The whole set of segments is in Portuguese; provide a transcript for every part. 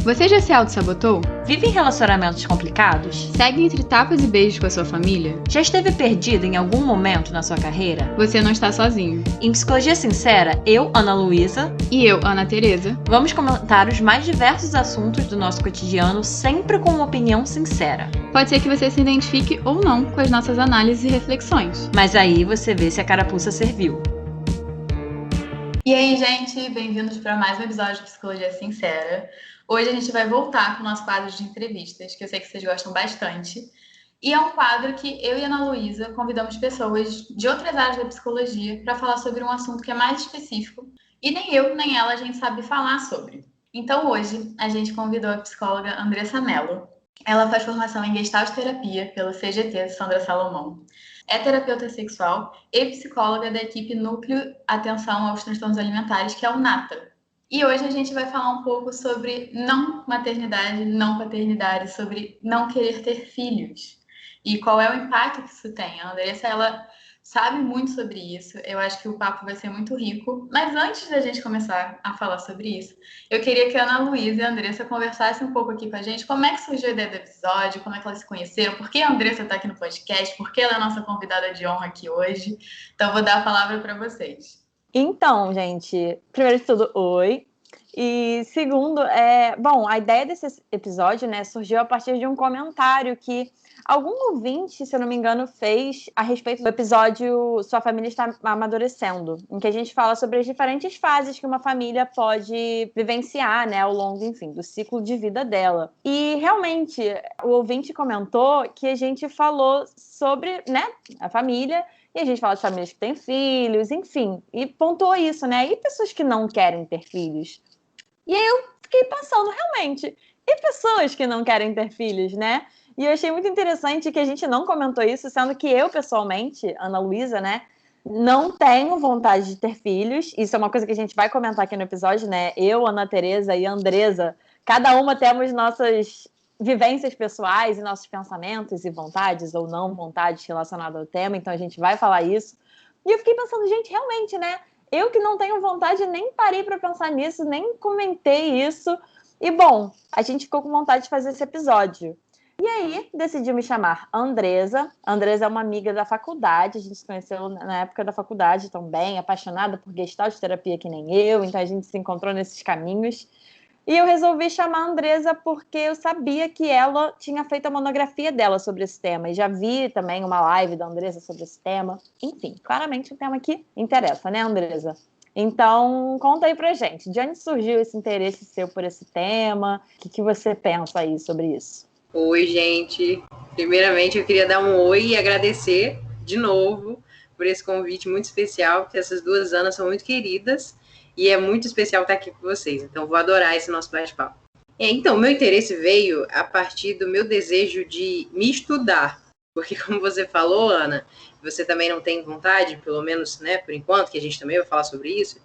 Você já se auto-sabotou? Vive em relacionamentos complicados? Segue entre tapas e beijos com a sua família? Já esteve perdido em algum momento na sua carreira? Você não está sozinho. Em Psicologia Sincera, eu, Ana Luísa, e eu, Ana Teresa, vamos comentar os mais diversos assuntos do nosso cotidiano, sempre com uma opinião sincera. Pode ser que você se identifique ou não com as nossas análises e reflexões. Mas aí você vê se a carapuça serviu. E aí, gente, bem-vindos para mais um episódio de Psicologia Sincera. Hoje a gente vai voltar com o nosso quadro de entrevistas, que eu sei que vocês gostam bastante. E é um quadro que eu e a Ana Luísa convidamos pessoas de outras áreas da psicologia para falar sobre um assunto que é mais específico. E nem eu, nem ela, a gente sabe falar sobre. Então hoje a gente convidou a psicóloga Andressa Mello. Ela faz formação em Gestalt Terapia pela CGT Sandra Salomão. É terapeuta sexual e psicóloga da equipe Núcleo Atenção aos Transtornos Alimentares, que é o NATA. E hoje a gente vai falar um pouco sobre não maternidade, não paternidade, sobre não querer ter filhos. E qual é o impacto que isso tem. A Andressa, ela sabe muito sobre isso. Eu acho que o papo vai ser muito rico. Mas antes da gente começar a falar sobre isso, eu queria que a Ana Luísa e a Andressa conversassem um pouco aqui com a gente. Como é que surgiu a ideia do episódio? Como é que elas se conheceram? Por que a Andressa está aqui no podcast? Por que ela é a nossa convidada de honra aqui hoje? Então, eu vou dar a palavra para vocês. Então, gente, primeiro de tudo, oi. E segundo, a ideia desse episódio, né, surgiu a partir de um comentário que algum ouvinte, se eu não me engano, fez a respeito do episódio Sua Família Está Amadurecendo, em que a gente fala sobre as diferentes fases que uma família pode vivenciar, né, ao longo, enfim, do ciclo de vida dela. E realmente, o ouvinte comentou que a gente falou sobre, né, a família. E a gente fala de famílias que têm filhos, enfim, e pontuou isso, né? E pessoas que não querem ter filhos? E aí eu fiquei pensando, realmente, e pessoas que não querem ter filhos, né? E eu achei muito interessante que a gente não comentou isso, sendo que eu, pessoalmente, Ana Luísa, né, não tenho vontade de ter filhos. Isso é uma coisa que a gente vai comentar aqui no episódio, né? Eu, Ana Teresa e a Andresa, cada uma temos nossas vivências pessoais e nossos pensamentos e vontades ou não vontades relacionadas ao tema, então a gente vai falar isso. E eu fiquei pensando, gente, realmente, né? Eu que não tenho vontade, nem parei para pensar nisso, nem comentei isso. E, bom, a gente ficou com vontade de fazer esse episódio. E aí, decidi me chamar Andresa. Andresa é uma amiga da faculdade, a gente se conheceu na época da faculdade também, apaixonada por gestalt terapia que nem eu, então a gente se encontrou nesses caminhos. E eu resolvi chamar a Andresa porque eu sabia que ela tinha feito a monografia dela sobre esse tema. E já vi também uma live da Andresa sobre esse tema. Enfim, claramente um tema que interessa, né, Andresa? Então, conta aí pra gente. De onde surgiu esse interesse seu por esse tema? O que você pensa aí sobre isso? Oi, gente. Primeiramente, eu queria dar um oi e agradecer de novo por esse convite muito especial, porque essas duas Anas são muito queridas. E é muito especial estar aqui com vocês, então vou adorar esse nosso bate-papo. Então, meu interesse veio a partir do meu desejo de me estudar, porque como você falou, Ana, você também não tem vontade, pelo menos, né, por enquanto, que a gente também vai falar sobre isso.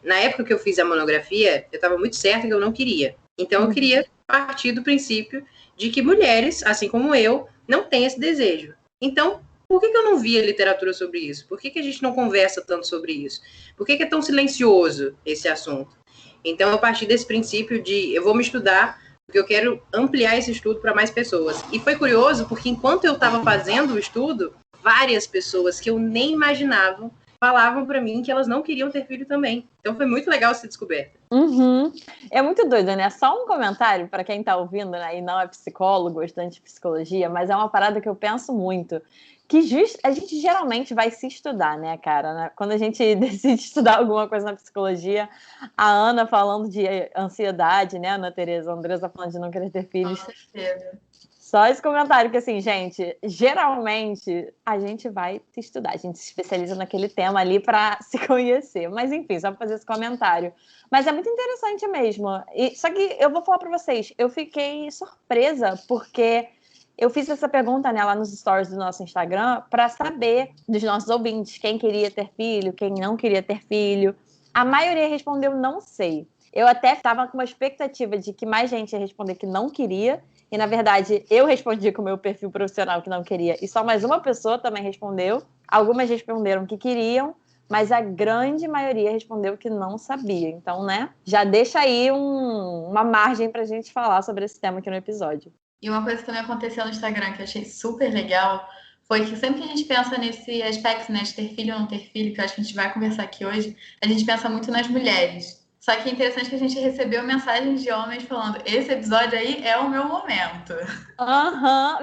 Na época que eu fiz a monografia, eu estava muito certa que eu não queria. Então, eu queria partir do princípio de que mulheres, assim como eu, não têm esse desejo. Então, por que eu não via literatura sobre isso? Por que a gente não conversa tanto sobre isso? Por que é tão silencioso esse assunto? Então, a partir desse princípio de eu vou me estudar, porque eu quero ampliar esse estudo para mais pessoas. E foi curioso, porque enquanto eu estava fazendo o estudo, várias pessoas que eu nem imaginava falavam para mim que elas não queriam ter filho também. Então, foi muito legal essa descoberta. Uhum. É muito doido, né? Só um comentário para quem está ouvindo, né, e não é psicólogo, estudante de psicologia, mas é uma parada que eu penso muito. Que a gente geralmente vai se estudar, né, cara? Né? Quando a gente decide estudar alguma coisa na psicologia, a Ana falando de ansiedade, né, Ana Teresa? A Andressa falando de não querer ter filhos. Com certeza. Só esse comentário que, assim, gente, geralmente a gente vai se estudar, a gente se especializa naquele tema ali para se conhecer. Mas, enfim, só para fazer esse comentário. Mas é muito interessante mesmo. Só que eu vou falar para vocês, eu fiquei surpresa, porque eu fiz essa pergunta, né, lá nos stories do nosso Instagram para saber dos nossos ouvintes quem queria ter filho, quem não queria ter filho. A maioria respondeu não sei. Eu até estava com uma expectativa de que mais gente ia responder que não queria. E, na verdade, eu respondi com o meu perfil profissional que não queria. E só mais uma pessoa também respondeu. Algumas responderam que queriam, mas a grande maioria respondeu que não sabia. Então, né, já deixa aí uma margem pra gente falar sobre esse tema aqui no episódio. E uma coisa que também aconteceu no Instagram que eu achei super legal foi que sempre que a gente pensa nesse aspecto, né, de ter filho ou não ter filho, que eu acho que a gente vai conversar aqui hoje, a gente pensa muito nas mulheres. Só que é interessante que a gente recebeu mensagens de homens falando: esse episódio aí é o meu momento.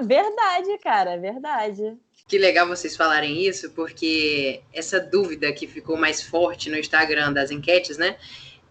Verdade, cara, verdade. Que legal vocês falarem isso, porque essa dúvida que ficou mais forte no Instagram das enquetes, né,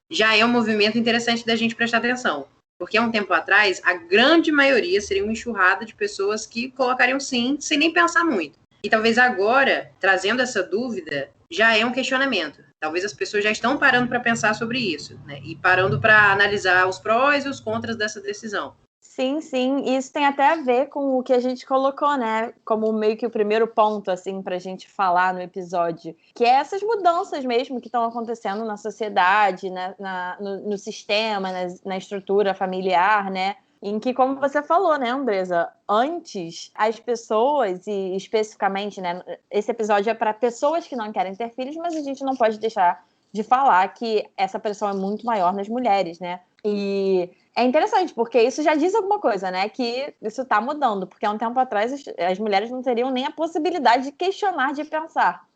já é um movimento interessante da gente prestar atenção. Porque há um tempo atrás, a grande maioria seria uma enxurrada de pessoas que colocariam sim, sem nem pensar muito. E talvez agora, trazendo essa dúvida, já é um questionamento. Talvez as pessoas já estão parando para pensar sobre isso, né? E parando para analisar os prós e os contras dessa decisão. Sim, sim. Isso tem até a ver com o que a gente colocou, né? Como meio que o primeiro ponto, assim, pra gente falar no episódio. Que é essas mudanças mesmo que estão acontecendo na sociedade, né? no sistema, na estrutura familiar, né? Em que, como você falou, né, Andresa? Antes, as pessoas, e especificamente, né? Esse episódio é para pessoas que não querem ter filhos, mas a gente não pode deixar de falar que essa pressão é muito maior nas mulheres, né? E é interessante, porque isso já diz alguma coisa, né? Que isso tá mudando, porque há um tempo atrás as mulheres não teriam nem a possibilidade de questionar, de pensar,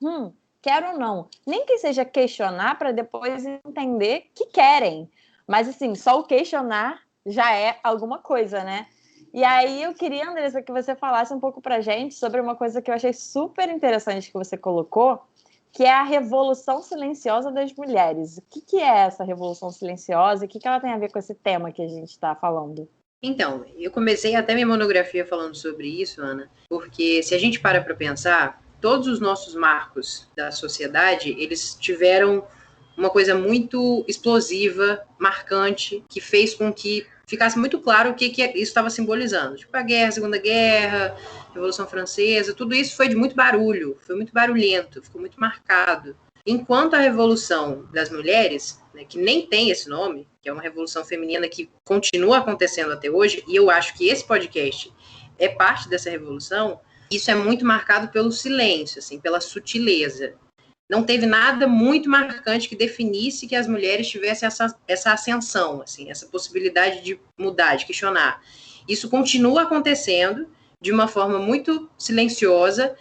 quero ou não. Nem que seja questionar para depois entender que querem. Mas, assim, só o questionar já é alguma coisa, né? E aí eu queria, Andressa, que você falasse um pouco pra gente sobre uma coisa que eu achei super interessante que você colocou, que é a Revolução Silenciosa das Mulheres. O que é essa Revolução Silenciosa e o que ela tem a ver com esse tema que a gente está falando? Então, eu comecei até minha monografia falando sobre isso, Ana, porque se a gente para pensar, todos os nossos marcos da sociedade, eles tiveram uma coisa muito explosiva, marcante, que fez com que ficasse muito claro o que isso estava simbolizando. Tipo a guerra, a Segunda Guerra, Revolução Francesa, tudo isso foi de muito barulho, foi muito barulhento, ficou muito marcado. Enquanto a Revolução das Mulheres, né, que nem tem esse nome, que é uma revolução feminina que continua acontecendo até hoje, e eu acho que esse podcast é parte dessa revolução, isso é muito marcado pelo silêncio, assim, pela sutileza. Não teve nada muito marcante que definisse que as mulheres tivessem essa ascensão, assim, essa possibilidade de mudar, de questionar. Isso continua acontecendo de uma forma muito silenciosa,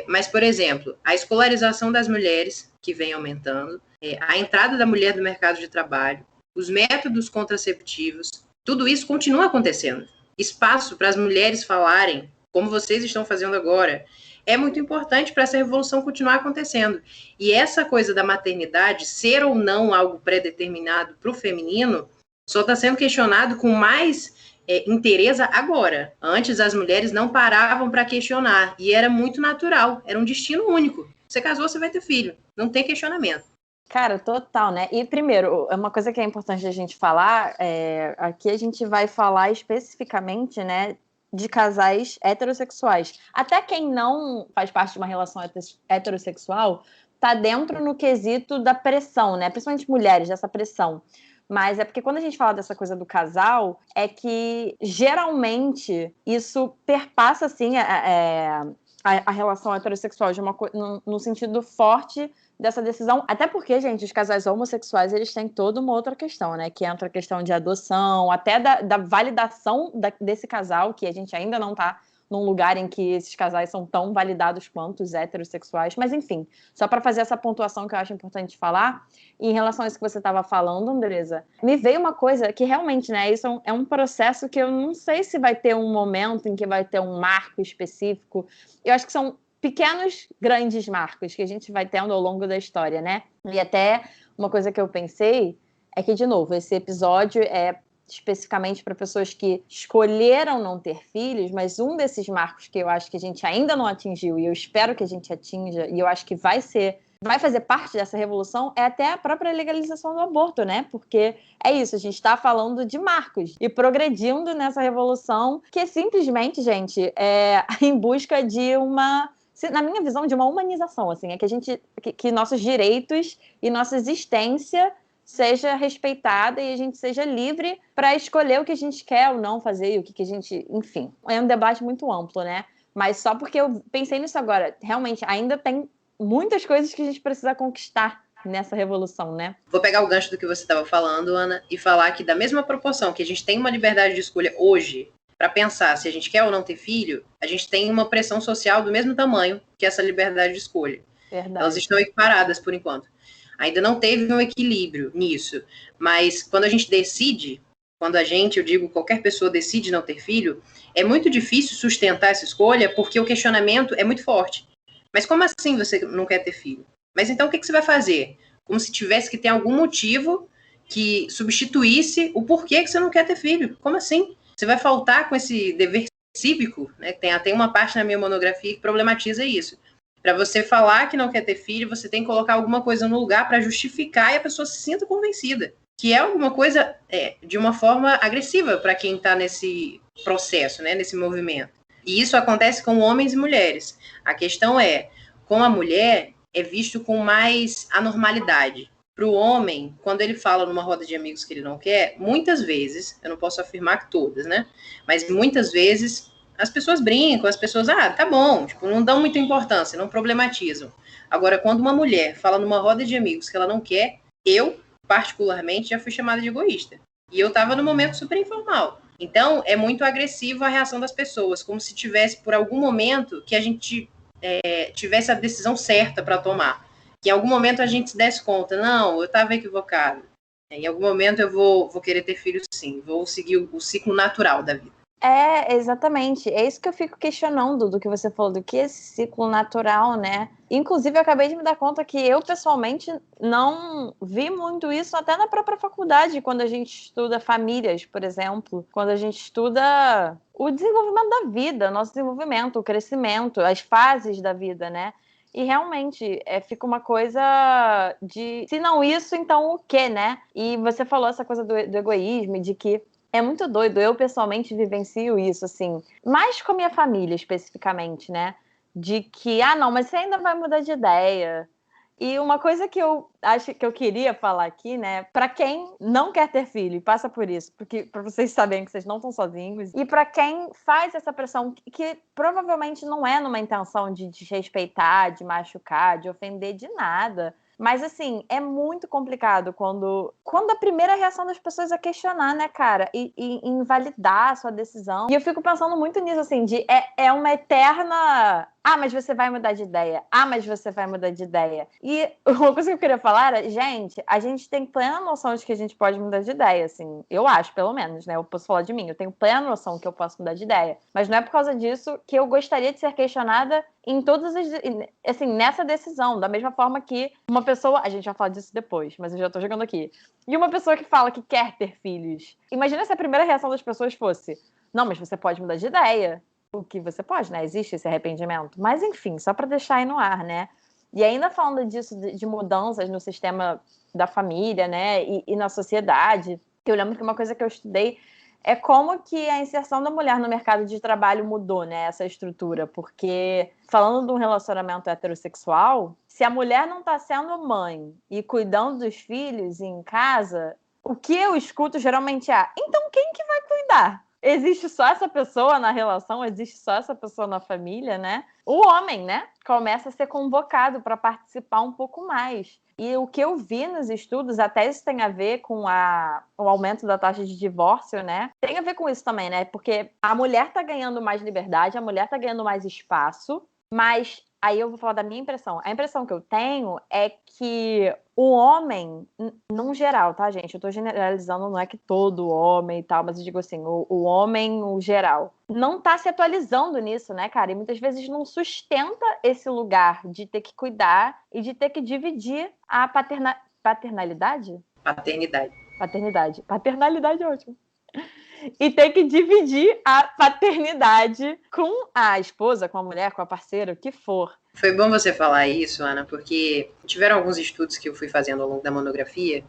mas, por exemplo, a escolarização das mulheres, que vem aumentando, a entrada da mulher no mercado de trabalho, os métodos contraceptivos, tudo isso continua acontecendo. Espaço para as mulheres falarem, como vocês estão fazendo agora, é muito importante para essa revolução continuar acontecendo. E essa coisa da maternidade, ser ou não algo pré-determinado para o feminino, só está sendo questionado com mais interesse agora. Antes, as mulheres não paravam para questionar, e era muito natural, era um destino único. Você casou, você vai ter filho, não tem questionamento. Cara, total, né? E primeiro, uma coisa que é importante a gente falar, aqui a gente vai falar especificamente, né, de casais heterossexuais. Até quem não faz parte de uma relação heterossexual tá dentro no quesito da pressão, né? Principalmente mulheres, dessa pressão. Mas é porque quando a gente fala dessa coisa do casal, é que geralmente isso perpassa, assim, a relação heterossexual no sentido forte dessa decisão, até porque, gente, os casais homossexuais, eles têm toda uma outra questão, né, que entra a questão de adoção, até da validação desse casal, que a gente ainda não tá num lugar em que esses casais são tão validados quanto os heterossexuais, mas enfim, só para fazer essa pontuação que eu acho importante falar, em relação a isso que você estava falando, Andresa, me veio uma coisa que realmente, né, isso é um processo que eu não sei se vai ter um momento em que vai ter um marco específico, eu acho que são pequenos, grandes marcos que a gente vai tendo ao longo da história, né? E até uma coisa que eu pensei é que, de novo, esse episódio é especificamente para pessoas que escolheram não ter filhos, mas um desses marcos que eu acho que a gente ainda não atingiu e eu espero que a gente atinja, e eu acho que vai fazer parte dessa revolução, é até a própria legalização do aborto, né? Porque é isso, a gente está falando de marcos e progredindo nessa revolução que é simplesmente, gente, em busca de na minha visão, de uma humanização, assim, é que nossos direitos e nossa existência seja respeitada e a gente seja livre para escolher o que a gente quer ou não fazer e o que a gente... Enfim, é um debate muito amplo, né? Mas só porque eu pensei nisso agora, realmente ainda tem muitas coisas que a gente precisa conquistar nessa revolução, né? Vou pegar o gancho do que você estava falando, Ana, e falar que da mesma proporção que a gente tem uma liberdade de escolha hoje para pensar se a gente quer ou não ter filho, a gente tem uma pressão social do mesmo tamanho que essa liberdade de escolha. Verdade. Elas estão equiparadas por enquanto. Ainda não teve um equilíbrio nisso, mas quando a gente decide, quando eu digo qualquer pessoa decide não ter filho, é muito difícil sustentar essa escolha porque o questionamento é muito forte. Mas como assim você não quer ter filho? Mas então o que você vai fazer? Como se tivesse que ter algum motivo que substituísse o porquê que você não quer ter filho. Como assim? Você vai faltar com esse dever cívico, né? Tem uma parte na minha monografia que problematiza isso. Para você falar que não quer ter filho, você tem que colocar alguma coisa no lugar para justificar e a pessoa se sinta convencida. Que é alguma coisa de uma forma agressiva para quem está nesse processo, né? Nesse movimento. E isso acontece com homens e mulheres. A questão é, com a mulher, é visto com mais anormalidade. Para o homem, quando ele fala numa roda de amigos que ele não quer, muitas vezes, eu não posso afirmar que todas, né? Mas muitas vezes as pessoas brincam, as pessoas, tá bom, tipo, não dão muita importância, não problematizam. Agora, quando uma mulher fala numa roda de amigos que ela não quer, eu, particularmente, já fui chamada de egoísta. E eu estava no momento super informal. Então, é muito agressiva a reação das pessoas, como se tivesse, por algum momento, que a gente tivesse a decisão certa para tomar. Que em algum momento a gente se desse conta, não, eu estava equivocado. Em algum momento eu vou querer ter filhos sim, vou seguir o ciclo natural da vida. Exatamente. É isso que eu fico questionando do que você falou, do que esse ciclo natural, né? Inclusive, eu acabei de me dar conta que eu, pessoalmente, não vi muito isso até na própria faculdade, quando a gente estuda famílias, por exemplo. Quando a gente estuda o desenvolvimento da vida, nosso desenvolvimento, o crescimento, as fases da vida, né? E realmente fica uma coisa de, se não isso, então o quê, né? E você falou essa coisa do egoísmo, de que é muito doido, eu pessoalmente vivencio isso, assim, mais com a minha família especificamente, né? De que, não, mas você ainda vai mudar de ideia. E uma coisa que eu acho que eu queria falar aqui, né? Para quem não quer ter filho e passa por isso, porque para vocês saberem que vocês não estão sozinhos, e para quem faz essa pressão, que provavelmente não é numa intenção de desrespeitar, de machucar, de ofender, de nada. Mas, assim, é muito complicado quando a primeira reação das pessoas é questionar, né, cara? E invalidar a sua decisão. E eu fico pensando muito nisso, assim, de é uma eterna... mas você vai mudar de ideia. Mas você vai mudar de ideia. E uma coisa que eu queria falar era, gente, a gente tem plena noção de que a gente pode mudar de ideia, assim. Eu acho, pelo menos, né? Eu posso falar de mim. Eu tenho plena noção que eu posso mudar de ideia. Mas não é por causa disso que eu gostaria de ser questionada em todas as... Assim, nessa decisão. Da mesma forma que uma pessoa... A gente vai falar disso depois, mas eu já tô jogando aqui. E uma pessoa que fala que quer ter filhos. Imagina se a primeira reação das pessoas fosse: não, mas você pode mudar de ideia. O que você pode, né? Existe esse arrependimento. Mas, enfim, só para deixar aí no ar, né? E ainda falando disso, de mudanças no sistema da família, né? E na sociedade, eu lembro que uma coisa que eu estudei é como que a inserção da mulher no mercado de trabalho mudou, né? Essa estrutura. Porque, falando de um relacionamento heterossexual, se a mulher não está sendo mãe e cuidando dos filhos em casa, o que eu escuto geralmente é: então quem que vai cuidar? Existe só essa pessoa na relação, existe só essa pessoa na família, né? O homem, né? Começa a ser convocado para participar um pouco mais. E o que eu vi nos estudos, até isso tem a ver com o aumento da taxa de divórcio, né? Tem a ver com isso também, né? Porque a mulher tá ganhando mais liberdade, a mulher tá ganhando mais espaço, mas aí eu vou falar da minha impressão. A impressão que eu tenho é que o homem, num geral, tá, gente? Eu tô generalizando, não é que todo homem e tal, mas eu digo assim, o homem, o geral, não tá se atualizando nisso, né, cara? E muitas vezes não sustenta esse lugar de ter que cuidar e de ter que dividir a paternalidade? Paternidade. Paternalidade é ótimo. E ter que dividir a paternidade com a esposa, com a mulher, com a parceira, o que for. Foi bom você falar isso, Ana, porque tiveram alguns estudos que eu fui fazendo ao longo da monografia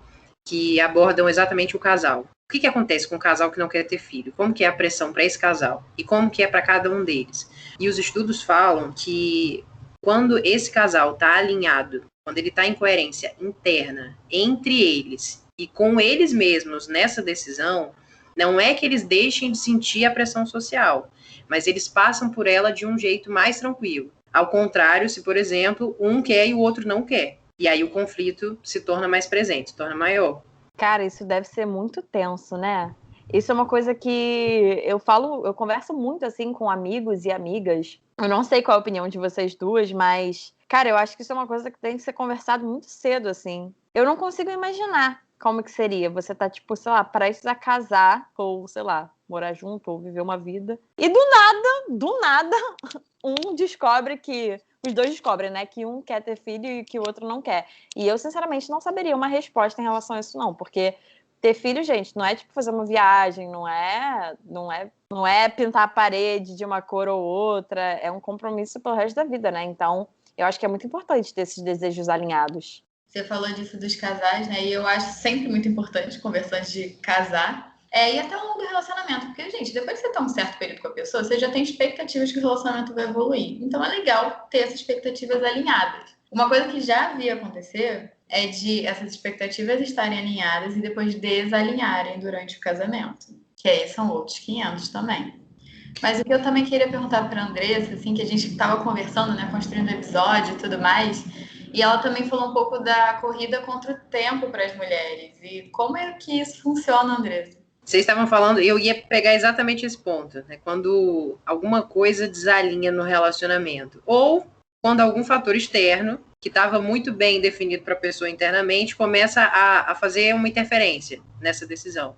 que abordam exatamente o casal. O que acontece com um casal que não quer ter filho? Como que é a pressão para esse casal? E como que é para cada um deles? E os estudos falam que quando esse casal está alinhado, quando ele está em coerência interna entre eles e com eles mesmos nessa decisão, não é que eles deixem de sentir a pressão social, mas eles passam por ela de um jeito mais tranquilo. Ao contrário, se, por exemplo, um quer e o outro não quer. E aí o conflito se torna mais presente, se torna maior. Cara, isso deve ser muito tenso, né? Isso é uma coisa que eu converso muito assim com amigos e amigas. Eu não sei qual a opinião de vocês duas, mas, cara, eu acho que isso é uma coisa que tem que ser conversado muito cedo, assim. Eu não consigo imaginar como que seria. Você tá, tipo, sei lá, prestes a casar, ou, sei lá, morar junto, ou viver uma vida. E do nada, os dois descobrem, né, que um quer ter filho e que o outro não quer. E eu, sinceramente, não saberia uma resposta em relação a isso, não. Porque ter filho, gente, não é tipo fazer uma viagem, não é pintar a parede de uma cor ou outra. É um compromisso pelo resto da vida, né? Então, eu acho que é muito importante ter esses desejos alinhados. Você falou disso dos casais, né? E eu acho sempre muito importante conversar antes de casar. E até ao longo do relacionamento. Porque, gente, depois que você tá um certo período com a pessoa, você já tem expectativas que o relacionamento vai evoluir. Então é legal ter essas expectativas alinhadas. Uma coisa que já vi acontecer é de essas expectativas estarem alinhadas e depois desalinharem durante o casamento. Que aí são outros 500 também. Mas o que eu também queria perguntar para a Andressa, assim, que a gente estava conversando, né, construindo o episódio e tudo mais, e ela também falou um pouco da corrida contra o tempo para as mulheres. E como é que isso funciona, Andressa? Vocês estavam falando, eu ia pegar exatamente esse ponto, né? Quando alguma coisa desalinha no relacionamento, ou quando algum fator externo, que estava muito bem definido para a pessoa internamente, começa a fazer uma interferência nessa decisão.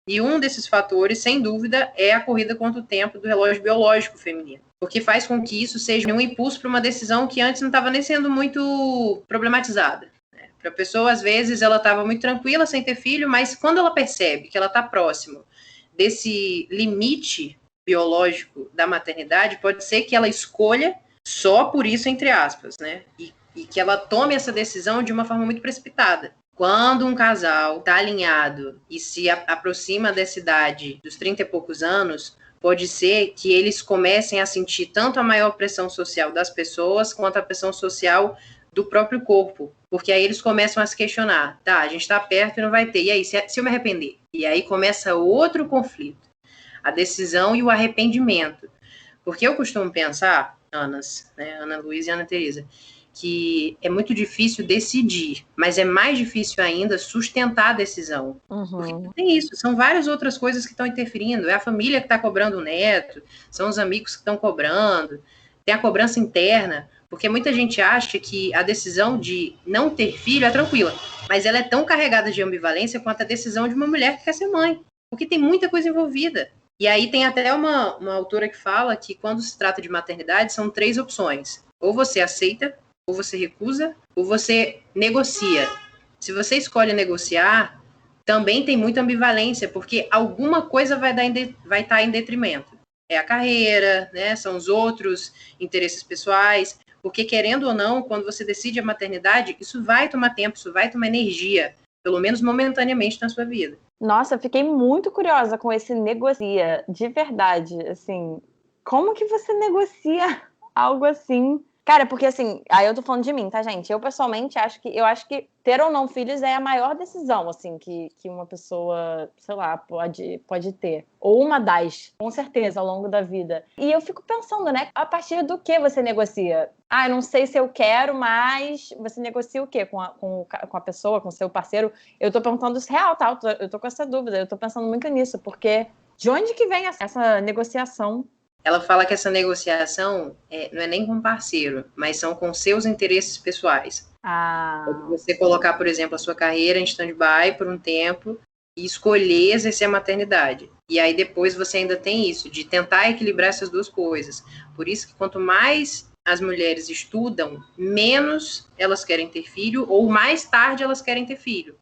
E um desses fatores, sem dúvida, é a corrida contra o tempo do relógio biológico feminino, porque faz com que isso seja um impulso para uma decisão que antes não estava nem sendo muito problematizada. Para a pessoa, às vezes, ela estava muito tranquila sem ter filho, mas quando ela percebe que ela está próximo desse limite biológico da maternidade, pode ser que ela escolha só por isso, entre aspas, né? E que ela tome essa decisão de uma forma muito precipitada. Quando um casal está alinhado e se aproxima dessa idade dos 30 e poucos anos, pode ser que eles comecem a sentir tanto a maior pressão social das pessoas quanto a pressão social do próprio corpo, porque aí eles começam a se questionar, tá, a gente está perto e não vai ter, e aí, se eu me arrepender? E aí começa outro conflito, a decisão e o arrependimento, porque eu costumo pensar, Anas, né, Ana Luísa e Ana Teresa, que é muito difícil decidir, mas é mais difícil ainda sustentar a decisão. Porque tem isso, são várias outras coisas que estão interferindo, é a família que está cobrando o neto, são os amigos que estão cobrando, tem a cobrança interna, porque muita gente acha que a decisão de não ter filho é tranquila, mas ela é tão carregada de ambivalência quanto a decisão de uma mulher que quer ser mãe, porque tem muita coisa envolvida. E aí tem até uma autora que fala que quando se trata de maternidade são 3 opções, ou você aceita, ou você recusa, ou você negocia. Se você escolhe negociar, também tem muita ambivalência, porque alguma coisa vai estar em detrimento. É a carreira, né? São os outros interesses pessoais, porque querendo ou não, quando você decide a maternidade, isso vai tomar tempo, isso vai tomar energia, pelo menos momentaneamente na sua vida. Nossa, eu fiquei muito curiosa com esse negocia, de verdade, assim, como que você negocia algo assim? Cara, porque assim, aí eu tô falando de mim, tá, gente? Eu pessoalmente acho que ter ou não filhos é a maior decisão, assim, que uma pessoa, sei lá, pode ter. Ou uma das, com certeza, ao longo da vida. E eu fico pensando, né, a partir do que você negocia? Ah, eu não sei se eu quero, mas você negocia o quê com a pessoa, com o seu parceiro? Eu tô perguntando isso real, tá? Eu tô com essa dúvida, eu tô pensando muito nisso, porque de onde que vem essa negociação? Ela fala que essa negociação não é nem com parceiro, mas são com seus interesses pessoais. Você colocar, por exemplo, a sua carreira em stand-by por um tempo e escolher exercer a maternidade. E aí depois você ainda tem isso, de tentar equilibrar essas duas coisas. Por isso que quanto mais as mulheres estudam, menos elas querem ter filho, ou mais tarde elas querem ter filho.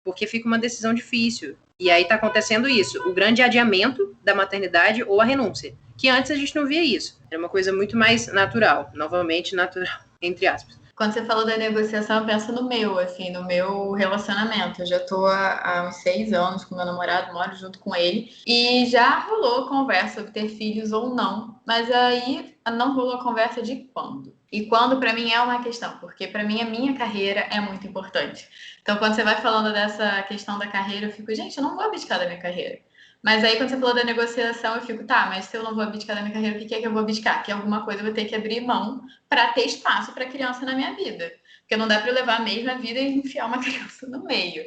Porque fica uma decisão difícil. E aí está acontecendo isso, o grande adiamento da maternidade ou a renúncia. Que antes a gente não via isso. Era uma coisa muito mais natural. Novamente, natural, entre aspas. Quando você falou da negociação, eu penso no meu relacionamento. Eu já tô há uns 6 anos com meu namorado, moro junto com ele. E já rolou conversa sobre ter filhos ou não. Mas aí não rolou conversa de quando. E quando, pra mim, é uma questão. Porque, pra mim, a minha carreira é muito importante. Então, quando você vai falando dessa questão da carreira, eu fico, gente, eu não vou abdicar da minha carreira. Mas aí, quando você falou da negociação, eu fico, tá, mas se eu não vou abdicar da minha carreira, o que é que eu vou abdicar? Que alguma coisa eu vou ter que abrir mão para ter espaço para criança na minha vida. Porque não dá para eu levar a mesma vida e enfiar uma criança no meio.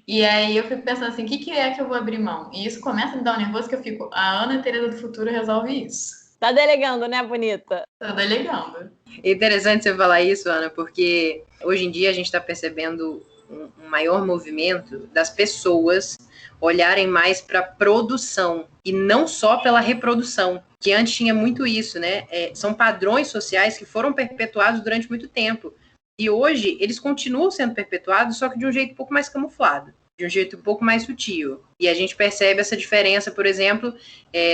E aí eu fico pensando assim, o que é que eu vou abrir mão? E isso começa a me dar um nervoso que eu fico, a Ana Teresa do futuro resolve isso. Tá delegando, né, bonita? Tô delegando. É interessante você falar isso, Ana, porque hoje em dia a gente está percebendo um maior movimento das pessoas olharem mais para a produção e não só pela reprodução, que antes tinha muito isso, né? São padrões sociais que foram perpetuados durante muito tempo. E hoje eles continuam sendo perpetuados, só que de um jeito um pouco mais camuflado, de um jeito um pouco mais sutil. E a gente percebe essa diferença, por exemplo,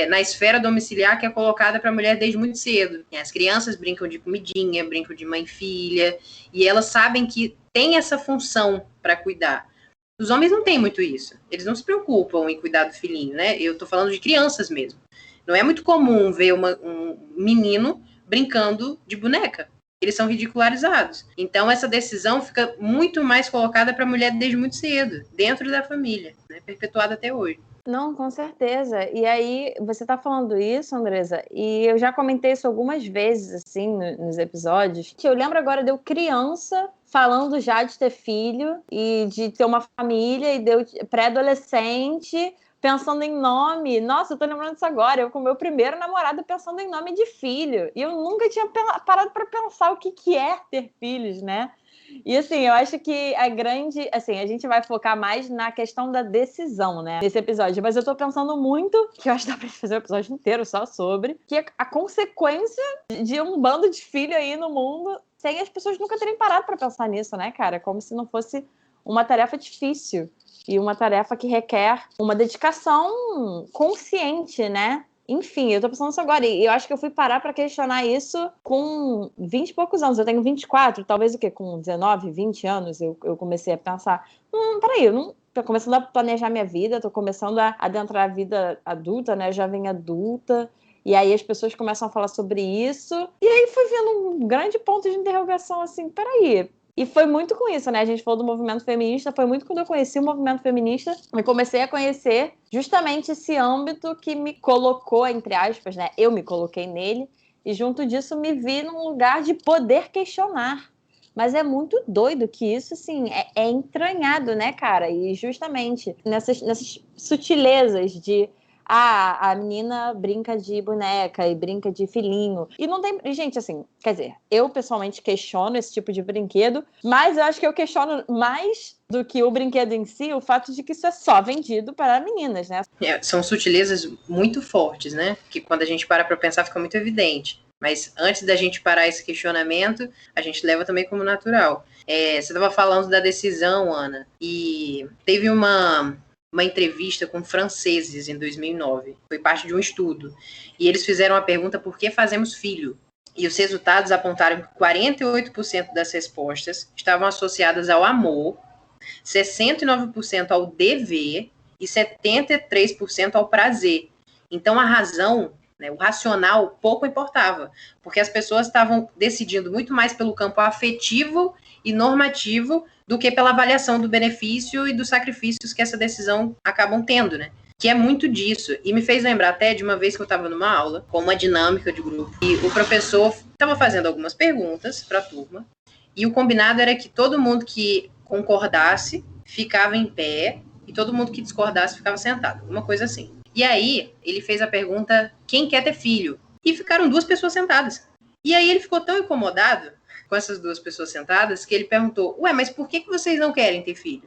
na esfera domiciliar que é colocada para a mulher desde muito cedo. As crianças brincam de comidinha, brincam de mãe e filha, e elas sabem que tem essa função para cuidar. Os homens não têm muito isso. Eles não se preocupam em cuidar do filhinho, né? Eu estou falando de crianças mesmo. Não é muito comum ver um menino brincando de boneca. Eles são ridicularizados. Então, essa decisão fica muito mais colocada para a mulher desde muito cedo, dentro da família, né? Perpetuada até hoje. Não, com certeza. E aí, você tá falando isso, Andresa, e eu já comentei isso algumas vezes, assim, nos episódios, que eu lembro agora de eu criança falando já de ter filho e de ter uma família, e de eu pré-adolescente pensando em nome. Nossa, eu tô lembrando disso agora. Eu com o meu primeiro namorado pensando em nome de filho. E eu nunca tinha parado para pensar o que é ter filhos, né? E assim, eu acho que a grande... Assim, a gente vai focar mais na questão da decisão, né? Nesse episódio. Mas eu tô pensando muito, que eu acho que dá pra fazer um episódio inteiro só sobre, que a consequência de um bando de filho aí no mundo, sem as pessoas nunca terem parado pra pensar nisso, né, cara? Como se não fosse uma tarefa difícil. E uma tarefa que requer uma dedicação consciente, né? Enfim, eu tô pensando isso agora. E eu acho que eu fui parar pra questionar isso com 20 e poucos anos. Eu tenho 24, talvez o quê? Com 19, 20 anos eu comecei a pensar, peraí, eu não... Tô começando a planejar minha vida, tô começando a adentrar a vida adulta, né? Jovem adulta. E aí as pessoas começam a falar sobre isso. E aí fui vendo um grande ponto de interrogação, assim, peraí... E foi muito com isso, né? A gente falou do movimento feminista, foi muito quando eu conheci o movimento feminista e comecei a conhecer justamente esse âmbito que me colocou, entre aspas, né? Eu me coloquei nele e junto disso me vi num lugar de poder questionar. Mas é muito doido que isso, assim, é entranhado, né, cara? E justamente nessas sutilezas de... a menina brinca de boneca e brinca de filhinho. E não tem... Gente, assim, quer dizer, eu pessoalmente questiono esse tipo de brinquedo, mas eu acho que eu questiono mais do que o brinquedo em si, o fato de que isso é só vendido para meninas, né? São sutilezas muito fortes, né? Que quando a gente para pensar fica muito evidente. Mas antes da gente parar esse questionamento, a gente leva também como natural. Você estava falando da decisão, Ana, e teve uma entrevista com franceses em 2009. Foi parte de um estudo. E eles fizeram a pergunta: por que fazemos filho? E os resultados apontaram que 48% das respostas estavam associadas ao amor, 69% ao dever e 73% ao prazer. Então, a razão, né, o racional, pouco importava, porque as pessoas estavam decidindo muito mais pelo campo afetivo e normativo do que pela avaliação do benefício e dos sacrifícios que essa decisão acabam tendo, né? Que é muito disso. E me fez lembrar até de uma vez que eu estava numa aula com uma dinâmica de grupo e o professor estava fazendo algumas perguntas para a turma e o combinado era que todo mundo que concordasse ficava em pé e todo mundo que discordasse ficava sentado, uma coisa assim. E aí ele fez a pergunta: quem quer ter filho? E ficaram 2 pessoas sentadas. E aí ele ficou tão incomodado com essas 2 pessoas sentadas que ele perguntou: ué, mas por que vocês não querem ter filho?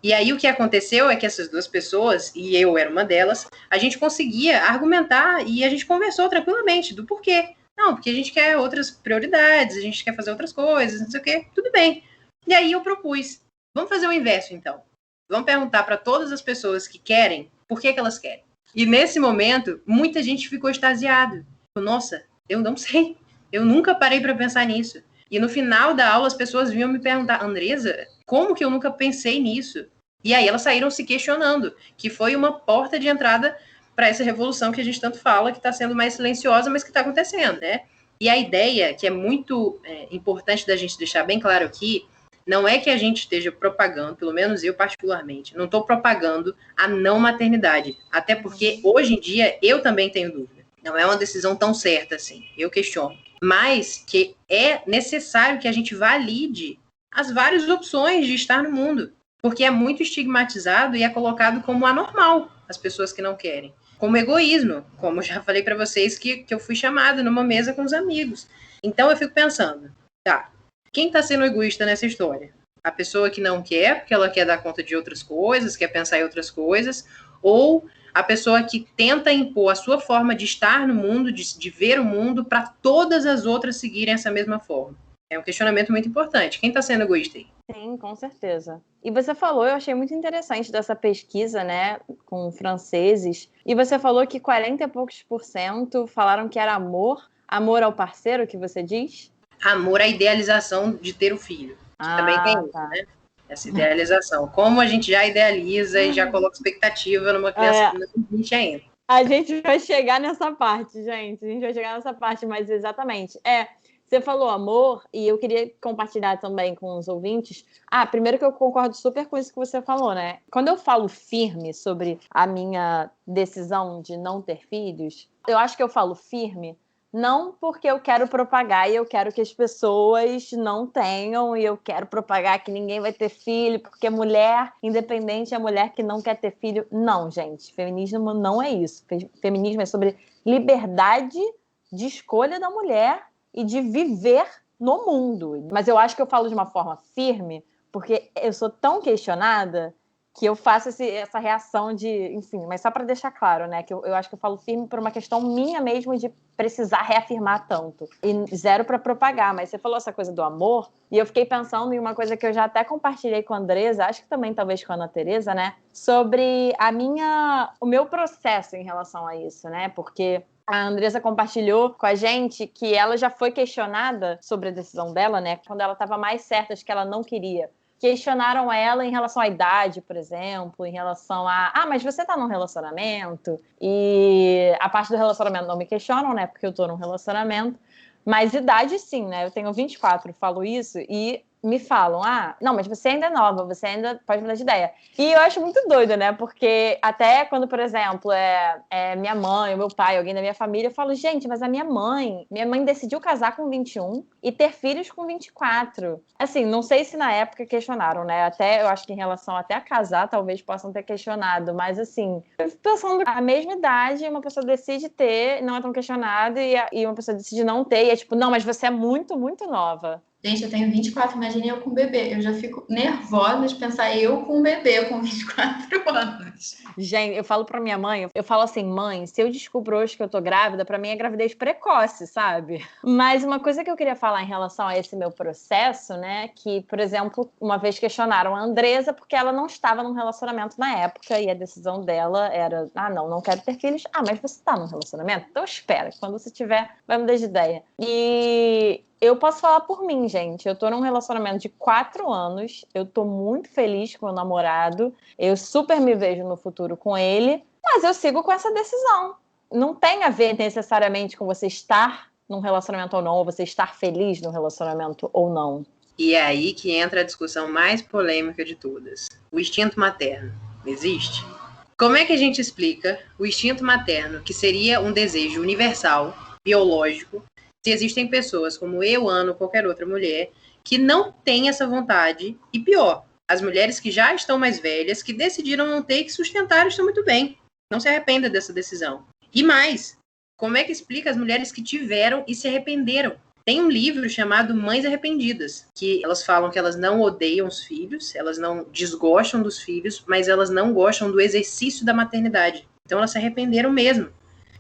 E aí o que aconteceu é que essas 2 pessoas, e eu era uma delas, a gente conseguia argumentar e a gente conversou tranquilamente do porquê. Não, porque a gente quer outras prioridades, a gente quer fazer outras coisas, não sei o quê, tudo bem. E aí eu propus: vamos fazer o inverso então. Vamos perguntar para todas as pessoas que querem por que elas querem. E nesse momento, muita gente ficou extasiada. Nossa, eu não sei. Eu nunca parei para pensar nisso. E no final da aula, as pessoas vinham me perguntar: Andresa, como que eu nunca pensei nisso? E aí elas saíram se questionando, que foi uma porta de entrada para essa revolução que a gente tanto fala, que está sendo mais silenciosa, mas que está acontecendo, né? E a ideia, que é muito importante da gente deixar bem claro aqui, Não é que a gente esteja propagando, pelo menos eu particularmente, não estou propagando a não maternidade. Até porque, hoje em dia, eu também tenho dúvida. Não é uma decisão tão certa assim, eu questiono. Mas que é necessário que a gente valide as várias opções de estar no mundo. Porque é muito estigmatizado e é colocado como anormal as pessoas que não querem. Como egoísmo, como já falei para vocês que eu fui chamada numa mesa com os amigos. Então eu fico pensando, tá, quem está sendo egoísta nessa história? A pessoa que não quer, porque ela quer dar conta de outras coisas, quer pensar em outras coisas, ou a pessoa que tenta impor a sua forma de estar no mundo, de ver o mundo, para todas as outras seguirem essa mesma forma? É um questionamento muito importante. Quem está sendo egoísta aí? Sim, com certeza. E você falou, eu achei muito interessante dessa pesquisa, né, com franceses, e você falou que 40 e poucos % falaram que era amor ao parceiro, que você diz? Amor à idealização de ter o filho. Também tem isso, tá. né? Essa idealização. Como a gente já idealiza e já coloca expectativa numa criança que não existe ainda. A gente vai chegar nessa parte, gente. A gente vai chegar nessa parte, mas exatamente. Você falou amor, e eu queria compartilhar também com os ouvintes. Primeiro que eu concordo super com isso que você falou, né? Quando eu falo firme sobre a minha decisão de não ter filhos, eu acho que eu falo firme não porque eu quero propagar e eu quero que as pessoas não tenham e eu quero propagar que ninguém vai ter filho, porque mulher independente é mulher que não quer ter filho. Não, gente. Feminismo não é isso. Feminismo é sobre liberdade de escolha da mulher e de viver no mundo. Mas eu acho que eu falo de uma forma firme, porque eu sou tão questionada que eu faço essa reação de... Enfim, mas só para deixar claro, né? Que eu acho que eu falo firme por uma questão minha mesmo de precisar reafirmar tanto. E zero para propagar. Mas você falou essa coisa do amor, e eu fiquei pensando em uma coisa que eu já até compartilhei com a Andresa, acho que também talvez com a Ana Teresa, né? Sobre o meu processo em relação a isso, né? Porque a Andresa compartilhou com a gente que ela já foi questionada sobre a decisão dela, né? Quando ela estava mais certa de que ela não queria. Questionaram ela em relação à idade, por exemplo, em relação mas você tá num relacionamento? E a parte do relacionamento não me questionam, né? Porque eu tô num relacionamento. Mas idade, sim, né? Eu tenho 24, falo isso, e me falam, não, mas você ainda é nova, você ainda pode mudar de ideia. E eu acho muito doido, né? Porque até quando, por exemplo, minha mãe, o meu pai, alguém da minha família, eu falo, gente, mas a minha mãe decidiu casar com 21 e ter filhos com 24. Assim, não sei se na época questionaram, né? Até, eu acho que em relação até a casar, talvez possam ter questionado, mas assim, pensando a mesma idade, uma pessoa decide ter, não é tão questionada, e uma pessoa decide não ter, e é tipo, não, mas você é muito, muito nova. Gente, eu tenho 24, imagine eu com bebê. Eu já fico nervosa de pensar eu com um bebê com 24 anos. Gente, eu falo pra minha mãe, eu falo assim, mãe, se eu descubro hoje que eu tô grávida, pra mim é gravidez precoce, sabe? Mas uma coisa que eu queria falar em relação a esse meu processo, né, que, por exemplo, uma vez questionaram a Andresa porque ela não estava num relacionamento na época e a decisão dela era, não quero ter filhos. Mas você tá num relacionamento? Então espera, quando você tiver, vai mudar de ideia. E eu posso falar por mim, gente. Eu tô num relacionamento de 4 anos. Eu tô muito feliz com o meu namorado. Eu super me vejo no futuro com ele. Mas eu sigo com essa decisão. Não tem a ver necessariamente com você estar num relacionamento ou não, ou você estar feliz no relacionamento ou não. E é aí que entra a discussão mais polêmica de todas. O instinto materno existe? Como é que a gente explica o instinto materno, que seria um desejo universal, biológico, se existem pessoas como eu, Ana, ou qualquer outra mulher, que não têm essa vontade, e pior, as mulheres que já estão mais velhas, que decidiram não ter e que sustentaram, estão muito bem. Não se arrependa dessa decisão. E mais, como é que explica as mulheres que tiveram e se arrependeram? Tem um livro chamado Mães Arrependidas, que elas falam que elas não odeiam os filhos, elas não desgostam dos filhos, mas elas não gostam do exercício da maternidade. Então elas se arrependeram mesmo.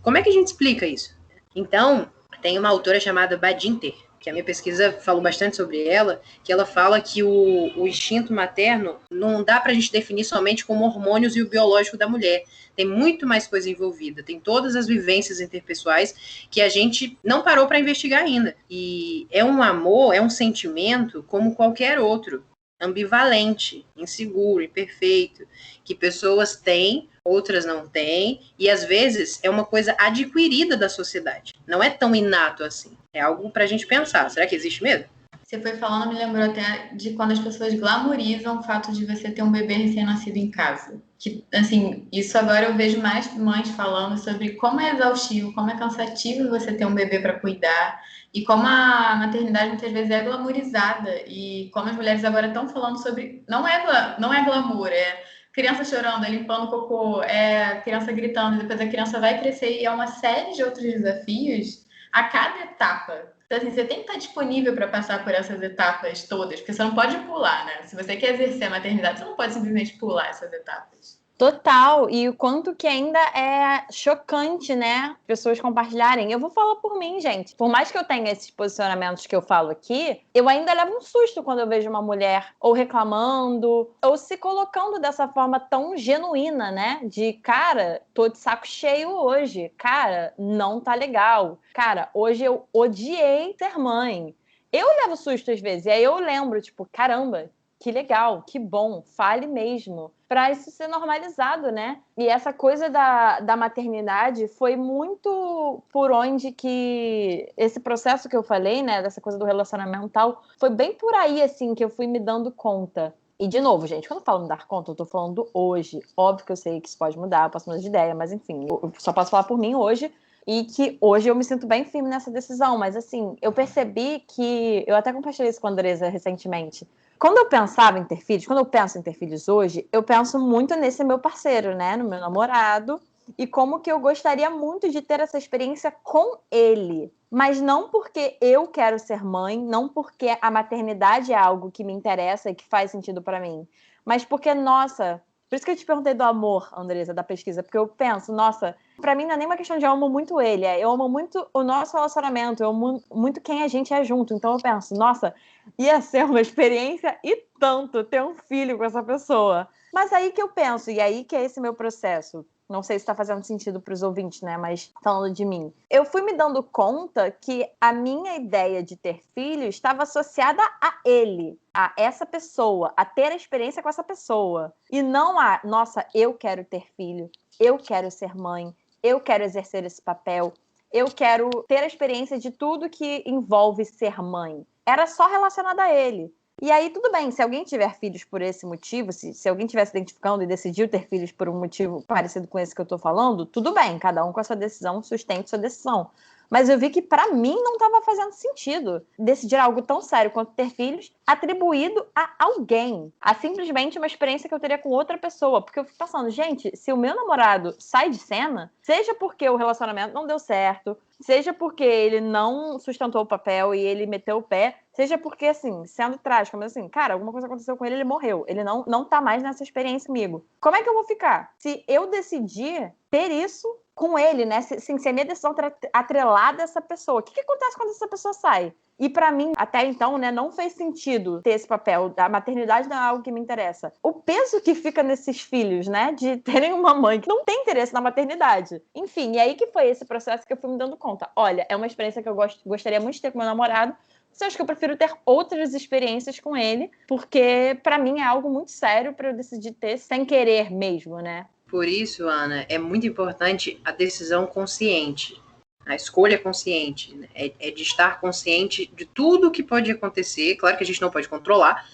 Como é que a gente explica isso? Então, tem uma autora chamada Badinter, que a minha pesquisa falou bastante sobre ela, que ela fala que o instinto materno não dá pra gente definir somente como hormônios e o biológico da mulher. Tem muito mais coisa envolvida, tem todas as vivências interpessoais que a gente não parou para investigar ainda. E é um amor, é um sentimento como qualquer outro, ambivalente, inseguro, imperfeito, que pessoas têm, outras não têm, e às vezes é uma coisa adquirida da sociedade. Não é tão inato assim. É algo pra gente pensar. Será que existe mesmo? Você foi falando, me lembrou até de quando as pessoas glamorizam o fato de você ter um bebê recém-nascido em casa. Que, assim, isso agora eu vejo mais mães falando sobre como é exaustivo, como é cansativo você ter um bebê para cuidar e como a maternidade muitas vezes é glamourizada e como as mulheres agora estão falando sobre... Não é glamour, é criança chorando, é limpando cocô, é criança gritando, depois a criança vai crescer e é uma série de outros desafios a cada etapa. Então, assim, você tem que estar disponível para passar por essas etapas todas, porque você não pode pular, né? Se você quer exercer a maternidade, você não pode simplesmente pular essas etapas. Total, e o quanto que ainda é chocante, né? Pessoas compartilharem. Eu vou falar por mim, gente. Por mais que eu tenha esses posicionamentos que eu falo aqui, eu ainda levo um susto quando eu vejo uma mulher ou reclamando, ou se colocando dessa forma tão genuína, né? De, cara, tô de saco cheio hoje. Cara, não tá legal. Cara, hoje eu odiei ser mãe. Eu levo susto às vezes, e aí eu lembro, tipo, caramba, que legal, que bom, fale mesmo, para isso ser normalizado, né? E essa coisa da maternidade foi muito por onde que esse processo que eu falei, né, dessa coisa do relacionamento mental, foi bem por aí, assim, que eu fui me dando conta. E, de novo, gente, quando eu falo me dar conta, eu tô falando hoje. Óbvio que eu sei que isso pode mudar, eu posso mudar de ideia, mas, enfim, eu só posso falar por mim hoje. E que hoje eu me sinto bem firme nessa decisão. Mas, assim, eu percebi que... Eu até compartilhei isso com a Andresa recentemente. Quando eu pensava em ter filhos, quando eu penso em ter filhos hoje, eu penso muito nesse meu parceiro, né? No meu namorado. E como que eu gostaria muito de ter essa experiência com ele. Mas não porque eu quero ser mãe, não porque a maternidade é algo que me interessa e que faz sentido para mim. Mas porque, nossa... Por isso que eu te perguntei do amor, Andresa, da pesquisa. Porque eu penso, nossa, pra mim não é nem uma questão de eu amo muito ele. Eu amo muito o nosso relacionamento. Eu amo muito quem a gente é junto. Então eu penso, nossa, ia ser uma experiência e tanto ter um filho com essa pessoa. Mas aí que eu penso, e aí que é esse meu processo. Não sei se está fazendo sentido para os ouvintes, né? Mas falando de mim. Eu fui me dando conta que a minha ideia de ter filho estava associada a ele, a essa pessoa, a ter a experiência com essa pessoa. E não a, nossa, eu quero ter filho, eu quero ser mãe, eu quero exercer esse papel, eu quero ter a experiência de tudo que envolve ser mãe. Era só relacionada a ele. E aí, tudo bem, se alguém tiver filhos por esse motivo, se alguém estiver se identificando e decidiu ter filhos por um motivo parecido com esse que eu tô falando, tudo bem, cada um com a sua decisão, sustente sua decisão. Mas eu vi que pra mim não estava fazendo sentido decidir algo tão sério quanto ter filhos atribuído a alguém, a simplesmente uma experiência que eu teria com outra pessoa. Porque eu fico pensando, gente, se o meu namorado sai de cena, seja porque o relacionamento não deu certo, seja porque ele não sustentou o papel e ele meteu o pé, seja porque, assim, sendo trágico, mas assim, cara, alguma coisa aconteceu com ele, ele morreu. Ele não tá mais nessa experiência comigo. Como é que eu vou ficar? Se eu decidir ter isso com ele, né? Se a minha decisão atrelada a essa pessoa. O que acontece quando essa pessoa sai? E pra mim, até então, né, não fez sentido ter esse papel. A maternidade não é algo que me interessa. O peso que fica nesses filhos, né, de terem uma mãe que não tem interesse na maternidade. Enfim, e aí que foi esse processo que eu fui me dando conta. Olha, é uma experiência que eu gostaria muito de ter com meu namorado, mas eu acho que eu prefiro ter outras experiências com ele, porque pra mim é algo muito sério pra eu decidir ter sem querer mesmo, né? Por isso, Ana, é muito importante a decisão consciente, a escolha consciente, né? É de estar consciente de tudo que pode acontecer, claro que a gente não pode controlar,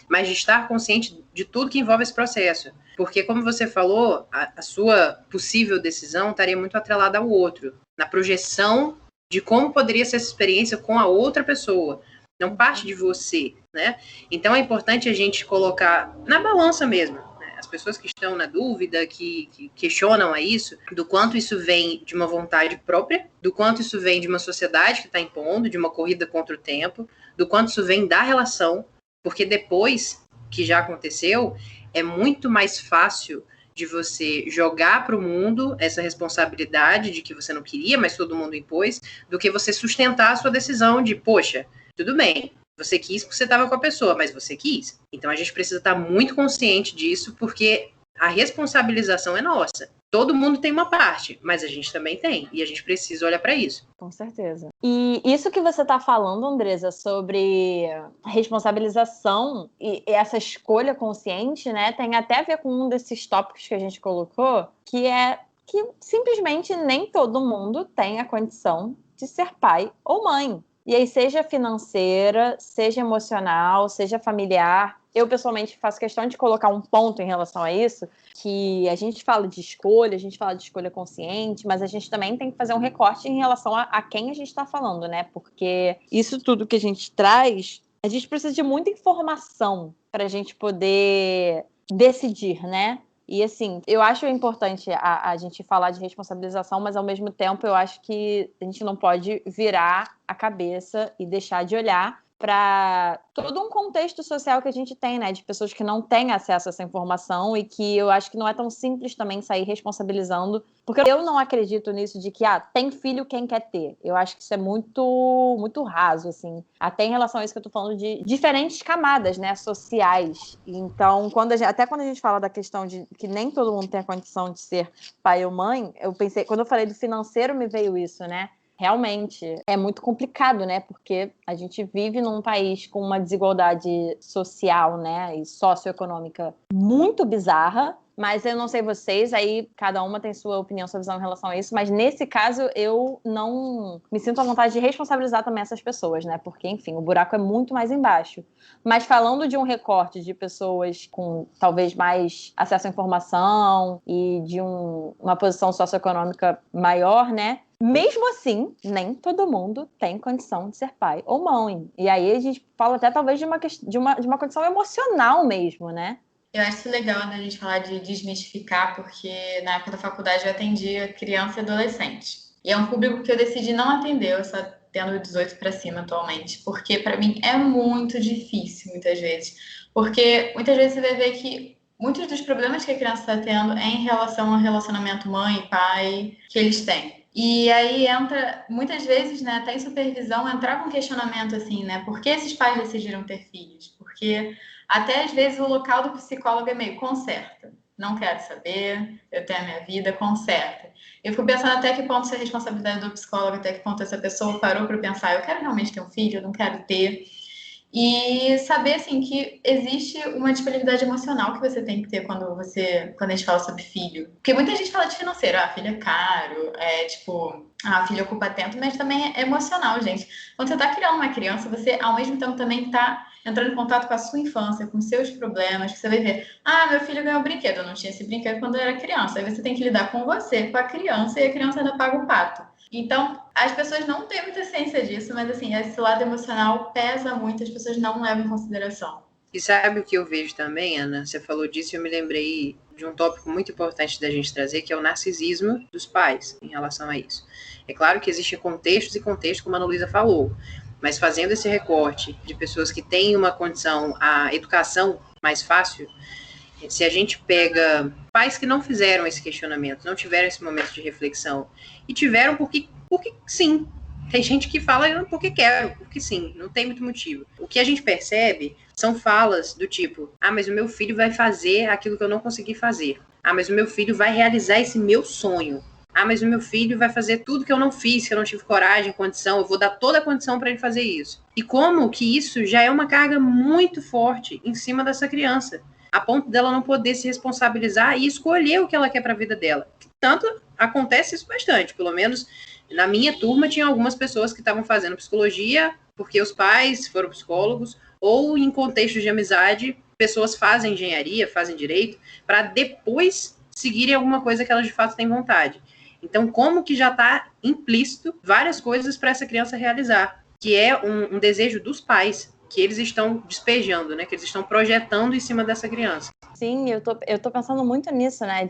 mas de estar consciente de tudo que envolve esse processo. Porque, como você falou, a sua possível decisão estaria muito atrelada ao outro, na projeção de como poderia ser essa experiência com a outra pessoa, não parte de você, né? Então é importante a gente colocar na balança mesmo, as pessoas que estão na dúvida, que questionam a isso, do quanto isso vem de uma vontade própria, do quanto isso vem de uma sociedade que está impondo, de uma corrida contra o tempo, do quanto isso vem da relação, porque depois que já aconteceu, é muito mais fácil de você jogar para o mundo essa responsabilidade de que você não queria, mas todo mundo impôs, do que você sustentar a sua decisão de, poxa, tudo bem, você quis porque você estava com a pessoa, mas você quis. Então a gente precisa estar muito consciente disso, porque a responsabilização é nossa. Todo mundo tem uma parte, mas a gente também tem. E a gente precisa olhar para isso. Com certeza. E isso que você está falando, Andresa, sobre responsabilização e essa escolha consciente, né, tem até a ver com um desses tópicos que a gente colocou, que é que simplesmente nem todo mundo tem a condição de ser pai ou mãe. E aí, seja financeira, seja emocional, seja familiar. Eu, pessoalmente, faço questão de colocar um ponto em relação a isso, que a gente fala de escolha, a gente fala de escolha consciente, mas a gente também tem que fazer um recorte em relação a quem a gente está falando, né? Porque isso tudo que a gente traz, a gente precisa de muita informação para a gente poder decidir, né? E assim, eu acho importante a gente falar de responsabilização, mas ao mesmo tempo eu acho que a gente não pode virar a cabeça e deixar de olhar para todo um contexto social que a gente tem, né? De pessoas que não têm acesso a essa informação e que eu acho que não é tão simples também sair responsabilizando, porque eu não acredito nisso de que, tem filho quem quer ter. Eu acho que isso é muito, muito raso, assim. Até em relação a isso que eu tô falando de diferentes camadas, né? Sociais. Então, até quando a gente fala da questão de que nem todo mundo tem a condição de ser pai ou mãe, eu pensei, quando eu falei do financeiro, me veio isso, né? Realmente é muito complicado, né? Porque a gente vive num país com uma desigualdade social, né? E socioeconômica muito bizarra. Mas eu não sei vocês, aí cada uma tem sua opinião, sua visão em relação a isso. Mas nesse caso, eu não me sinto à vontade de responsabilizar também essas pessoas, né? Porque, enfim, o buraco é muito mais embaixo. Mas falando de um recorte de pessoas com talvez mais acesso à informação e de uma posição socioeconômica maior, né? Mesmo assim, nem todo mundo tem condição de ser pai ou mãe. E aí a gente fala até talvez de uma condição emocional mesmo, né? Eu acho isso legal da gente falar de desmistificar, porque na época da faculdade eu atendia criança e adolescente. E é um público que eu decidi não atender, eu só tendo 18 para cima atualmente, porque para mim é muito difícil muitas vezes. Porque muitas vezes você vai ver que muitos dos problemas que a criança está tendo é em relação ao relacionamento mãe e pai que eles têm. E aí entra, muitas vezes, né, até em supervisão, entrava um questionamento assim, né? Por que esses pais decidiram ter filhos? Porque até às vezes o local do psicólogo é meio conserta. Não quero saber, eu tenho a minha vida, conserta. Eu fico pensando até que ponto isso é responsabilidade do psicólogo, até que ponto essa pessoa parou para pensar, eu quero realmente ter um filho, eu não quero ter. E saber, assim, que existe uma disponibilidade emocional que você tem que ter quando a gente fala sobre filho. Porque muita gente fala de financeiro, filho é caro, filho ocupa tempo, mas também é emocional, gente. Quando você tá criando uma criança, você, ao mesmo tempo, também tá entrando em contato com a sua infância, com seus problemas, que você vai ver, meu filho ganhou um brinquedo, eu não tinha esse brinquedo quando eu era criança. Aí você tem que lidar com você, com a criança, e a criança ainda paga o pato. Então, as pessoas não têm muita ciência disso, mas assim, esse lado emocional pesa muito, as pessoas não levam em consideração. E sabe o que eu vejo também, Ana? Você falou disso e eu me lembrei de um tópico muito importante da gente trazer, que é o narcisismo dos pais em relação a isso. É claro que existem contextos e contextos, como a Ana Luísa falou, mas fazendo esse recorte de pessoas que têm uma condição, a educação mais fácil, se a gente pega pais que não fizeram esse questionamento, não tiveram esse momento de reflexão, e tiveram porque sim. Tem gente que fala porque quero, porque sim, não tem muito motivo. O que a gente percebe são falas do tipo, mas o meu filho vai fazer aquilo que eu não consegui fazer. Mas o meu filho vai realizar esse meu sonho. Mas o meu filho vai fazer tudo que eu não fiz, que eu não tive coragem, condição, eu vou dar toda a condição para ele fazer isso. E como que isso já é uma carga muito forte em cima dessa criança, a ponto dela não poder se responsabilizar e escolher o que ela quer para a vida dela. Tanto acontece isso bastante, pelo menos na minha turma tinha algumas pessoas que estavam fazendo psicologia porque os pais foram psicólogos, ou em contextos de amizade, pessoas fazem engenharia, fazem direito, para depois seguirem alguma coisa que elas de fato têm vontade. Então, como que já está implícito várias coisas para essa criança realizar, que é um desejo dos pais, que eles estão despejando, né? Que eles estão projetando em cima dessa criança. Sim, eu tô pensando muito nisso, né?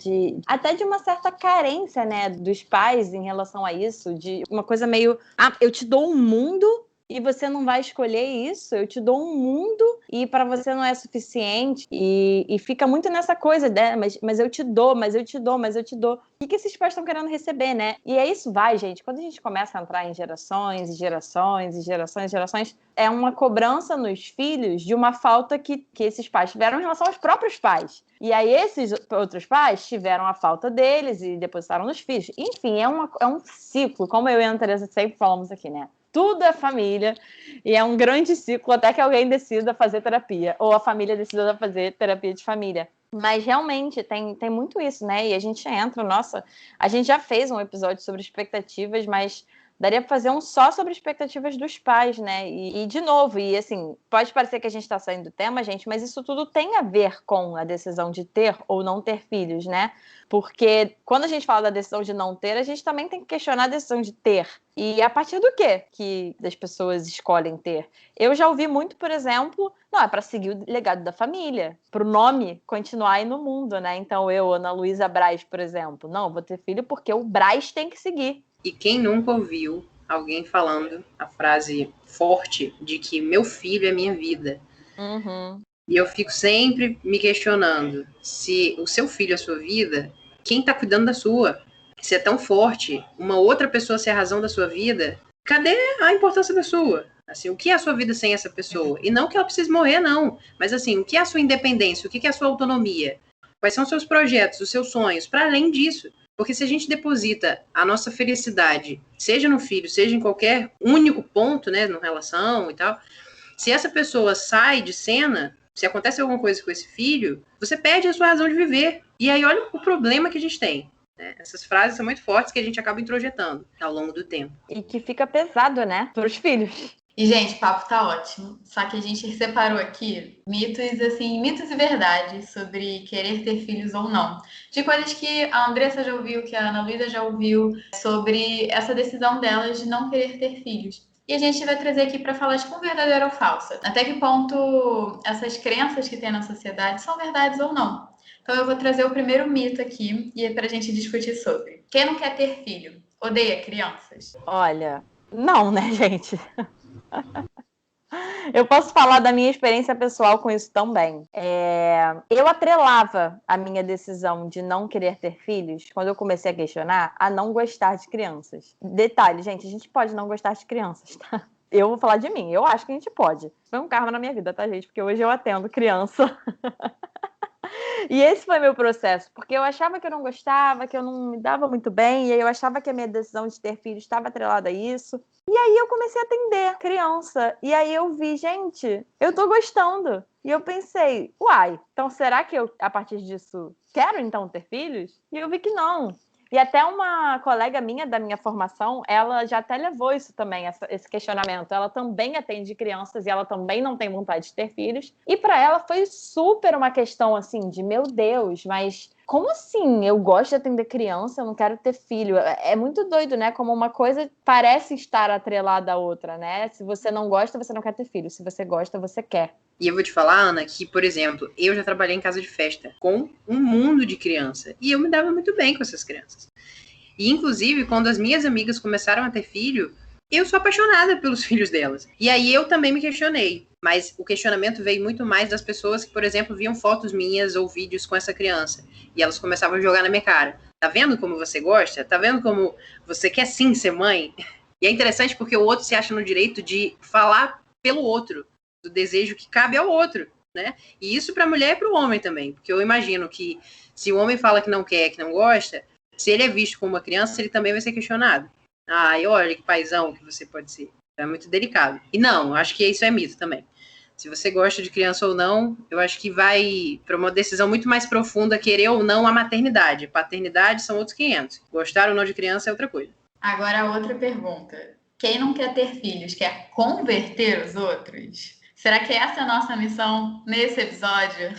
Até de uma certa carência, né, dos pais em relação a isso, de uma coisa meio, eu te dou um mundo e você não vai escolher isso, eu te dou um mundo e para você não é suficiente, e fica muito nessa coisa, né? Mas eu te dou, mas eu te dou, mas eu te dou. O que esses pais estão querendo receber, né? E é isso, gente, quando a gente começa a entrar em gerações e gerações e gerações e gerações, é uma cobrança nos filhos de uma falta que esses pais tiveram em relação aos próprios pais. E aí esses outros pais tiveram a falta deles e depositaram nos filhos. Enfim, é um ciclo, como eu e a Ana Teresa sempre falamos aqui, né? Tudo é família, e é um grande ciclo até que alguém decida fazer terapia, ou a família decida fazer terapia de família. Mas realmente tem muito isso, né? E a gente entra, a gente já fez um episódio sobre expectativas, mas Daria para fazer um só sobre expectativas dos pais, né? E de novo, e assim, pode parecer que a gente está saindo do tema, gente, mas isso tudo tem a ver com a decisão de ter ou não ter filhos, né? Porque quando a gente fala da decisão de não ter, a gente também tem que questionar a decisão de ter. E a partir do quê que as pessoas escolhem ter? Eu já ouvi muito, por exemplo, não, é para seguir o legado da família, para o nome continuar aí no mundo, né? Então eu, Ana Luísa Braz, por exemplo, não, vou ter filho porque o Braz tem que seguir. E quem nunca ouviu alguém falando a frase forte de que meu filho é minha vida? Uhum. E eu fico sempre me questionando se o seu filho é a sua vida, quem está cuidando da sua? Se é tão forte, uma outra pessoa ser a razão da sua vida, cadê a importância da sua? Assim, o que é a sua vida sem essa pessoa? E não que ela precise morrer, não. Mas assim, o que é a sua independência? O que é a sua autonomia? Quais são os seus projetos, os seus sonhos? Para além disso. Porque se a gente deposita a nossa felicidade, seja no filho, seja em qualquer único ponto, né, na relação e tal, se essa pessoa sai de cena, se acontece alguma coisa com esse filho, você perde a sua razão de viver. E aí olha o problema que a gente tem. Né? Essas frases são muito fortes que a gente acaba introjetando ao longo do tempo. E que fica pesado, né, para os filhos. E, gente, o papo tá ótimo. Só que a gente separou aqui mitos, assim, mitos e verdades sobre querer ter filhos ou não. De coisas que a Andressa já ouviu, que a Ana Luísa já ouviu, sobre essa decisão delas de não querer ter filhos. E a gente vai trazer aqui para falar tipo verdadeiro ou falsa. Até que ponto essas crenças que tem na sociedade são verdades ou não. Então eu vou trazer o primeiro mito aqui e é pra gente discutir sobre. Quem não quer ter filho? Odeia crianças? Olha, não, né, gente? Eu posso falar da minha experiência pessoal com isso também. Eu atrelava a minha decisão de não querer ter filhos, quando eu comecei a questionar, a não gostar de crianças. Detalhe, gente, a gente pode não gostar de crianças, tá? Eu vou falar de mim, eu acho que a gente pode. Foi um karma na minha vida, tá, gente? Porque hoje eu atendo criança. E esse foi meu processo, porque eu achava que eu não gostava, que eu não me dava muito bem, e aí eu achava que a minha decisão de ter filhos estava atrelada a isso. E aí eu comecei a atender criança, e aí eu vi, gente, eu tô gostando. E eu pensei, uai, então será que eu, a partir disso, quero então ter filhos? E eu vi que não. E até uma colega minha da minha formação, ela já até levou isso também, esse questionamento. Ela também atende crianças e ela também não tem vontade de ter filhos. E para ela foi super uma questão assim de, meu Deus, mas como assim? Eu gosto de atender criança, eu não quero ter filho. É muito doido, né? Como uma coisa parece estar atrelada à outra, né? Se você não gosta, você não quer ter filho. Se você gosta, você quer. E eu vou te falar, Ana, que, por exemplo, eu já trabalhei em casa de festa com um mundo de criança. E eu me dava muito bem com essas crianças. E, inclusive, quando as minhas amigas começaram a ter filho, eu sou apaixonada pelos filhos delas. E aí eu também me questionei. Mas o questionamento veio muito mais das pessoas que, por exemplo, viam fotos minhas ou vídeos com essa criança. E elas começavam a jogar na minha cara. Tá vendo como você gosta? Tá vendo como você quer sim ser mãe? E é interessante porque o outro se acha no direito de falar pelo outro, do desejo que cabe ao outro, né? E isso para a mulher e para o homem também, porque eu imagino que se o homem fala que não quer, que não gosta, se ele é visto como uma criança, ele também vai ser questionado. Ai, olha que paizão que você pode ser. É muito delicado. E não, acho que isso é mito também. Se você gosta de criança ou não, eu acho que vai para uma decisão muito mais profunda, querer ou não a maternidade. Paternidade são outros 500. Gostar ou não de criança é outra coisa. Agora, outra pergunta. Quem não quer ter filhos, quer converter os outros? Será que essa é a nossa missão nesse episódio?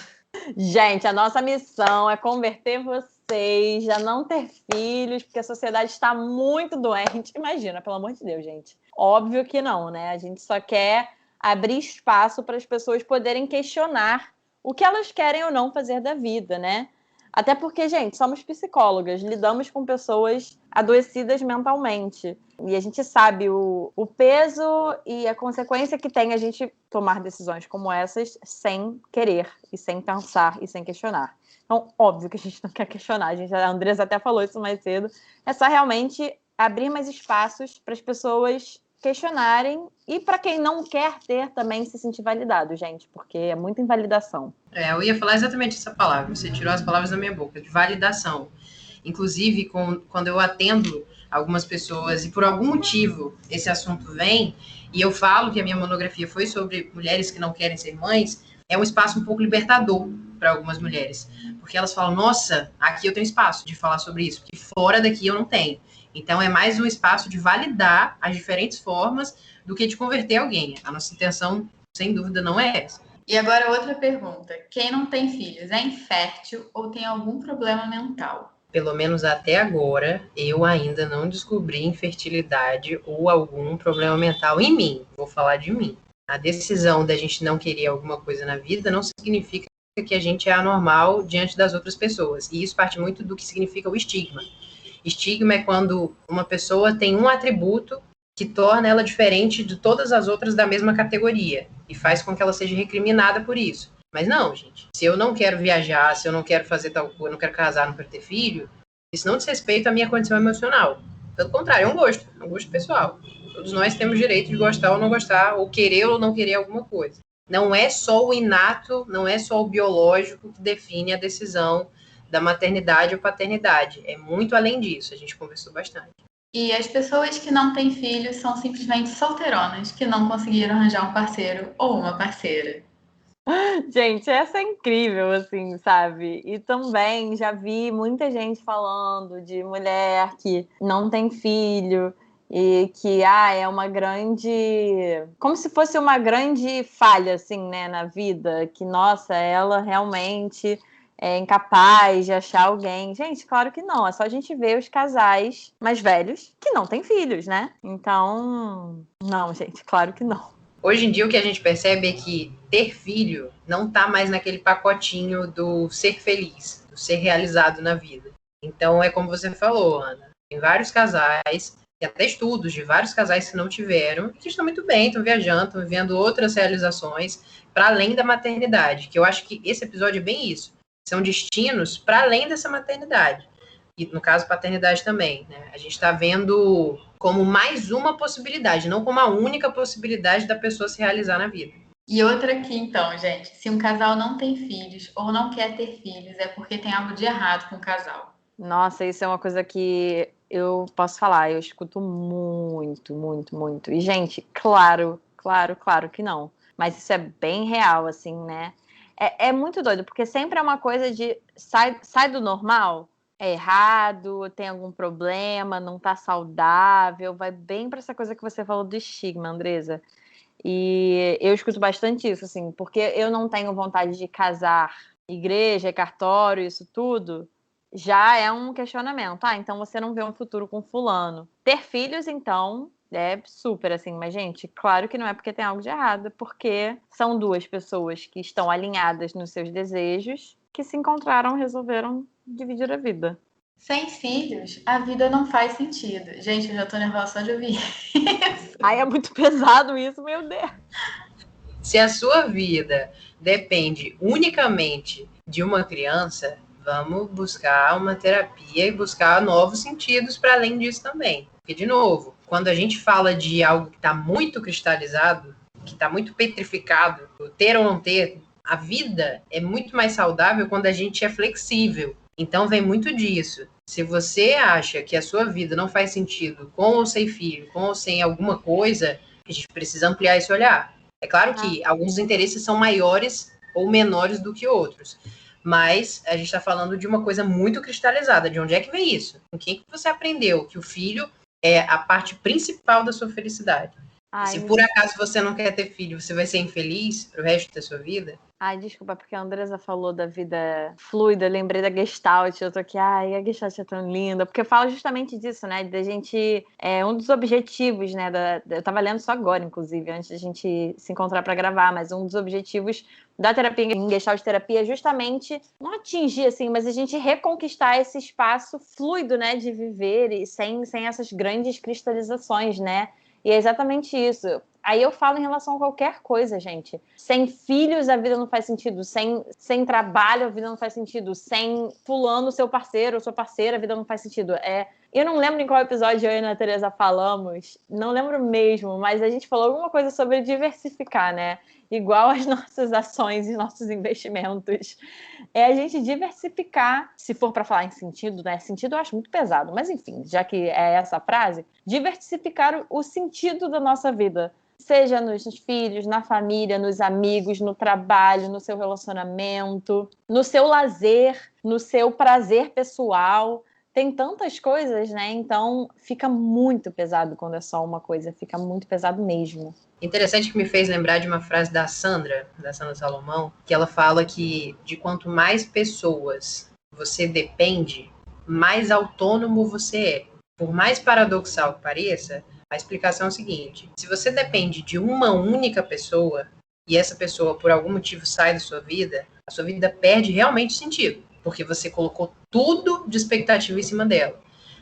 Gente, a nossa missão é converter vocês a não ter filhos, porque a sociedade está muito doente. Imagina, pelo amor de Deus, gente. Óbvio que não, né? A gente só quer abrir espaço para as pessoas poderem questionar o que elas querem ou não fazer da vida, né? Até porque, gente, somos psicólogas, lidamos com pessoas adoecidas mentalmente. E a gente sabe o peso e a consequência que tem a gente tomar decisões como essas sem querer, e sem pensar, e sem questionar. Então, óbvio que a gente não quer questionar. A Andressa até falou isso mais cedo. É só realmente abrir mais espaços para as pessoas questionarem e para quem não quer ter também se sentir validado, gente, porque é muita invalidação. Eu ia falar exatamente essa palavra, você tirou as palavras da minha boca, de validação. Inclusive, quando eu atendo algumas pessoas e por algum motivo esse assunto vem, e eu falo que a minha monografia foi sobre mulheres que não querem ser mães, é um espaço um pouco libertador para algumas mulheres, porque elas falam, nossa, aqui eu tenho espaço de falar sobre isso, porque fora daqui eu não tenho. Então, é mais um espaço de validar as diferentes formas do que de converter alguém. A nossa intenção, sem dúvida, não é essa. E agora outra pergunta. Quem não tem filhos é infértil ou tem algum problema mental? Pelo menos até agora, eu ainda não descobri infertilidade ou algum problema mental em mim. Vou falar de mim. A decisão da gente não querer alguma coisa na vida não significa que a gente é anormal diante das outras pessoas. E isso parte muito do que significa o estigma. Estigma é quando uma pessoa tem um atributo que torna ela diferente de todas as outras da mesma categoria e faz com que ela seja recriminada por isso. Mas não, gente. Se eu não quero viajar, se eu não quero fazer tal coisa, não quero casar, não quero ter filho, isso não diz respeito à minha condição emocional. Pelo contrário, é um gosto pessoal. Todos nós temos direito de gostar ou não gostar, ou querer ou não querer alguma coisa. Não é só o inato, não é só o biológico que define a decisão da maternidade ou paternidade. É muito além disso, a gente conversou bastante. E as pessoas que não têm filhos são simplesmente solteironas, que não conseguiram arranjar um parceiro ou uma parceira. Gente, essa é incrível, assim, sabe? E também já vi muita gente falando de mulher que não tem filho e que é uma grande... Como se fosse uma grande falha, assim, né, na vida. Que, nossa, ela realmente é incapaz de achar alguém. Gente, claro que não. É só a gente ver os casais mais velhos que não têm filhos, né? Então, não, gente, claro que não. Hoje em dia, o que a gente percebe é que ter filho não está mais naquele pacotinho do ser feliz, do ser realizado na vida. Então, é como você falou, Ana, tem vários casais, e até estudos de vários casais que não tiveram, que estão muito bem, estão viajando, estão vivendo outras realizações para além da maternidade, que eu acho que esse episódio é bem isso. São destinos para além dessa maternidade. E, no caso, paternidade também, né? A gente está vendo como mais uma possibilidade, não como a única possibilidade da pessoa se realizar na vida. E outra aqui, então, gente. Se um casal não tem filhos ou não quer ter filhos, é porque tem algo de errado com o casal. Nossa, isso é uma coisa que eu posso falar. Eu escuto muito, muito, muito. E, gente, claro que não. Mas isso é bem real, assim, né? É muito doido, porque sempre é uma coisa de sai do normal, é errado, tem algum problema, não tá saudável, vai bem para essa coisa que você falou do estigma, Andresa. E eu escuto bastante isso, assim, porque eu não tenho vontade de casar, igreja, cartório, isso tudo, já é um questionamento. Então você não vê um futuro com fulano. Ter filhos, então, é super, assim, mas, gente, claro que não é porque tem algo de errado, porque são duas pessoas que estão alinhadas nos seus desejos, que se encontraram, resolveram dividir a vida. Sem filhos, a vida não faz sentido. Gente, eu já tô nervosa só de ouvir isso. É muito pesado isso, meu Deus. Se a sua vida depende unicamente de uma criança, vamos buscar uma terapia e buscar novos sentidos para além disso também. Porque, de novo, quando a gente fala de algo que está muito cristalizado, que está muito petrificado, ter ou não ter, a vida é muito mais saudável quando a gente é flexível. Então, vem muito disso. Se você acha que a sua vida não faz sentido com ou sem filho, com ou sem alguma coisa, a gente precisa ampliar esse olhar. É claro que alguns interesses são maiores ou menores do que outros. Mas a gente está falando de uma coisa muito cristalizada. De onde é que vem isso? Com quem que você aprendeu que o filho é a parte principal da sua felicidade? Se por acaso você não quer ter filho, você vai ser infeliz pro resto da sua vida? Desculpa, porque a Andresa falou da vida fluida, eu lembrei da Gestalt, eu tô aqui, a Gestalt é tão linda, porque fala justamente disso, né, da gente, um dos objetivos, né, eu tava lendo só agora, inclusive, antes da gente se encontrar para gravar, mas um dos objetivos da terapia em Gestalt terapia é justamente, não atingir, assim, mas a gente reconquistar esse espaço fluido, né, de viver e sem essas grandes cristalizações, né, e é exatamente isso. Aí eu falo em relação a qualquer coisa, gente. Sem filhos, a vida não faz sentido. Sem trabalho, a vida não faz sentido. Sem fulano, seu parceiro ou sua parceira, a vida não faz sentido. Eu não lembro em qual episódio eu e a Ana Teresa falamos. Não lembro mesmo, mas a gente falou alguma coisa sobre diversificar, né? Igual as nossas ações e nossos investimentos. É a gente diversificar, se for para falar em sentido, né? Sentido eu acho muito pesado, mas enfim, já que é essa frase, diversificar o sentido da nossa vida. Seja nos filhos, na família, nos amigos, no trabalho, no seu relacionamento, no seu lazer, no seu prazer pessoal. tem tantas coisas, né? Então fica muito pesado quando é só uma coisa, fica muito pesado mesmo. Interessante que me fez lembrar de uma frase da Sandra Salomão, que ela fala que de quanto mais pessoas você depende, mais autônomo você é. Por mais paradoxal que pareça, a explicação é o seguinte: se você depende de uma única pessoa e essa pessoa por algum motivo sai da sua vida, a sua vida perde realmente sentido, porque você colocou tudo de expectativa em cima dela.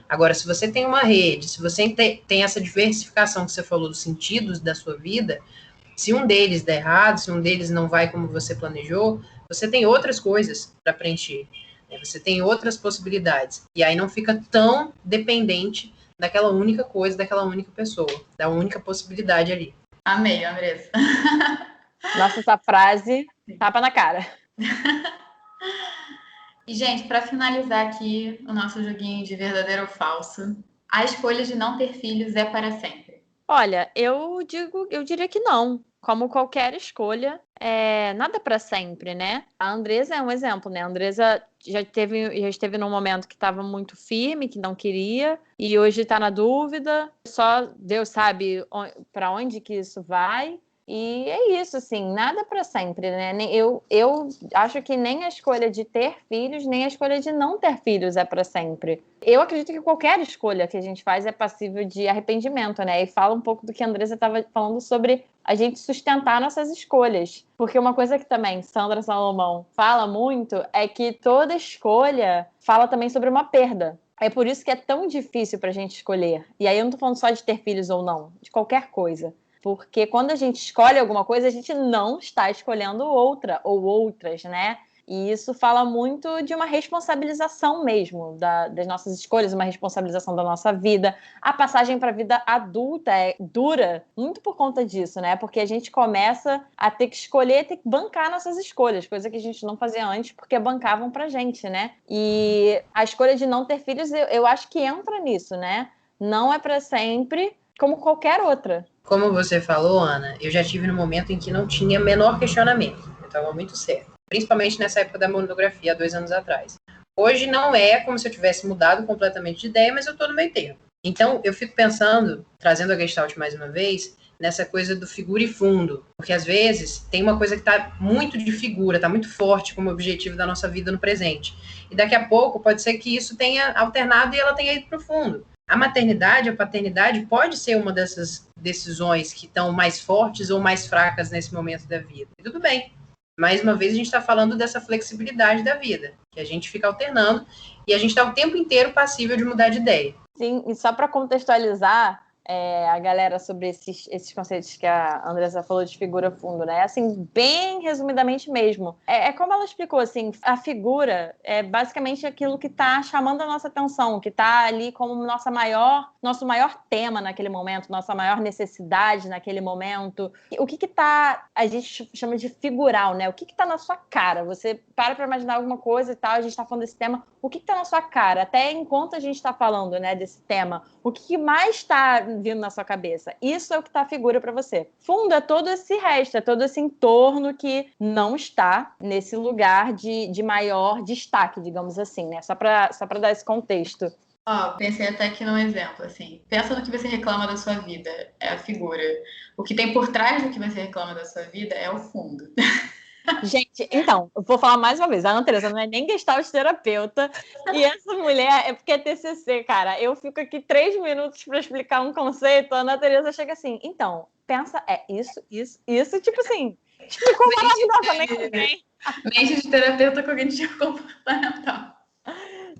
Agora, se você tem uma rede, se você tem essa diversificação que você falou dos sentidos da sua vida, se um deles der errado, se um deles não vai como você planejou, você tem outras coisas para preencher. Você tem outras possibilidades. E aí não fica tão dependente daquela única coisa, daquela única pessoa, da única possibilidade ali. Amei, Andressa. Nossa, essa frase tapa na cara. E, gente, para finalizar aqui o nosso joguinho de verdadeiro ou falso, a escolha de não ter filhos é para sempre. Olha, eu diria que não. Como qualquer escolha, nada para sempre, né? A Andressa é um exemplo, né? A Andressa já esteve num momento que estava muito firme, que não queria, e hoje está na dúvida. Só Deus sabe para onde que isso vai. E é isso, assim, nada para sempre, né? Eu acho que nem a escolha de ter filhos, nem a escolha de não ter filhos é para sempre. Eu acredito que qualquer escolha que a gente faz é passível de arrependimento, né? E fala um pouco do que a Andressa estava falando sobre a gente sustentar nossas escolhas. Porque uma coisa que também Sandra Salomão fala muito é que toda escolha fala também sobre uma perda. É por isso que é tão difícil pra gente escolher. E aí eu não tô falando só de ter filhos ou não, de qualquer coisa. Porque quando a gente escolhe alguma coisa, a gente não está escolhendo outra ou outras, né? E isso fala muito de uma responsabilização mesmo das nossas escolhas, uma responsabilização da nossa vida. A passagem para a vida adulta dura muito por conta disso, né? Porque a gente começa a ter que escolher, ter que bancar nossas escolhas, coisa que a gente não fazia antes porque bancavam pra gente, né? E a escolha de não ter filhos, eu acho que entra nisso, né? Não é para sempre, como qualquer outra. Como você falou, Ana, eu já tive no momento em que não tinha menor questionamento. Eu estava muito certo. Principalmente nessa época da monografia, há 2 anos atrás. Hoje não é como se eu tivesse mudado completamente de ideia, mas eu estou no meio termo. Então, eu fico pensando, trazendo a Gestalt mais uma vez, nessa coisa do figura e fundo. Porque, às vezes, tem uma coisa que está muito de figura, está muito forte como objetivo da nossa vida no presente. E daqui a pouco, pode ser que isso tenha alternado e ela tenha ido para o fundo. A maternidade, a paternidade pode ser uma dessas decisões que estão mais fortes ou mais fracas nesse momento da vida. E tudo bem. Mais uma vez, a gente está falando dessa flexibilidade da vida, que a gente fica alternando e a gente está o tempo inteiro passível de mudar de ideia. Sim, e só para contextualizar a galera sobre esses conceitos que a Andressa falou de figura fundo, né? Assim, bem resumidamente mesmo. É como ela explicou, assim, a figura é basicamente aquilo que está chamando a nossa atenção, que está ali como nosso maior tema naquele momento, nossa maior necessidade naquele momento. O que tá, a gente chama de figural, né? O que tá na sua cara? Você para imaginar alguma coisa e tal, a gente está falando desse tema, o que tá na sua cara? Até enquanto a gente está falando, né, desse tema, o que mais está vindo na sua cabeça? Isso é o que tá a figura para você. Fundo é todo esse resto, é todo esse entorno que não está nesse lugar de maior destaque, digamos assim, né? Só para dar esse contexto. Pensei até aqui num exemplo, assim. Pensa no que você reclama da sua vida, é a figura. O que tem por trás do que você reclama da sua vida é o fundo. Gente, então, eu vou falar mais uma vez, a Ana Teresa não é nem Gestalt terapeuta, e essa mulher é porque é TCC, cara. Eu fico aqui 3 minutos para explicar um conceito, a Ana Teresa chega assim, então, pensa, isso, tipo assim, explicou maravilhosamente bem. Mente de terapeuta cognitivo comportamental.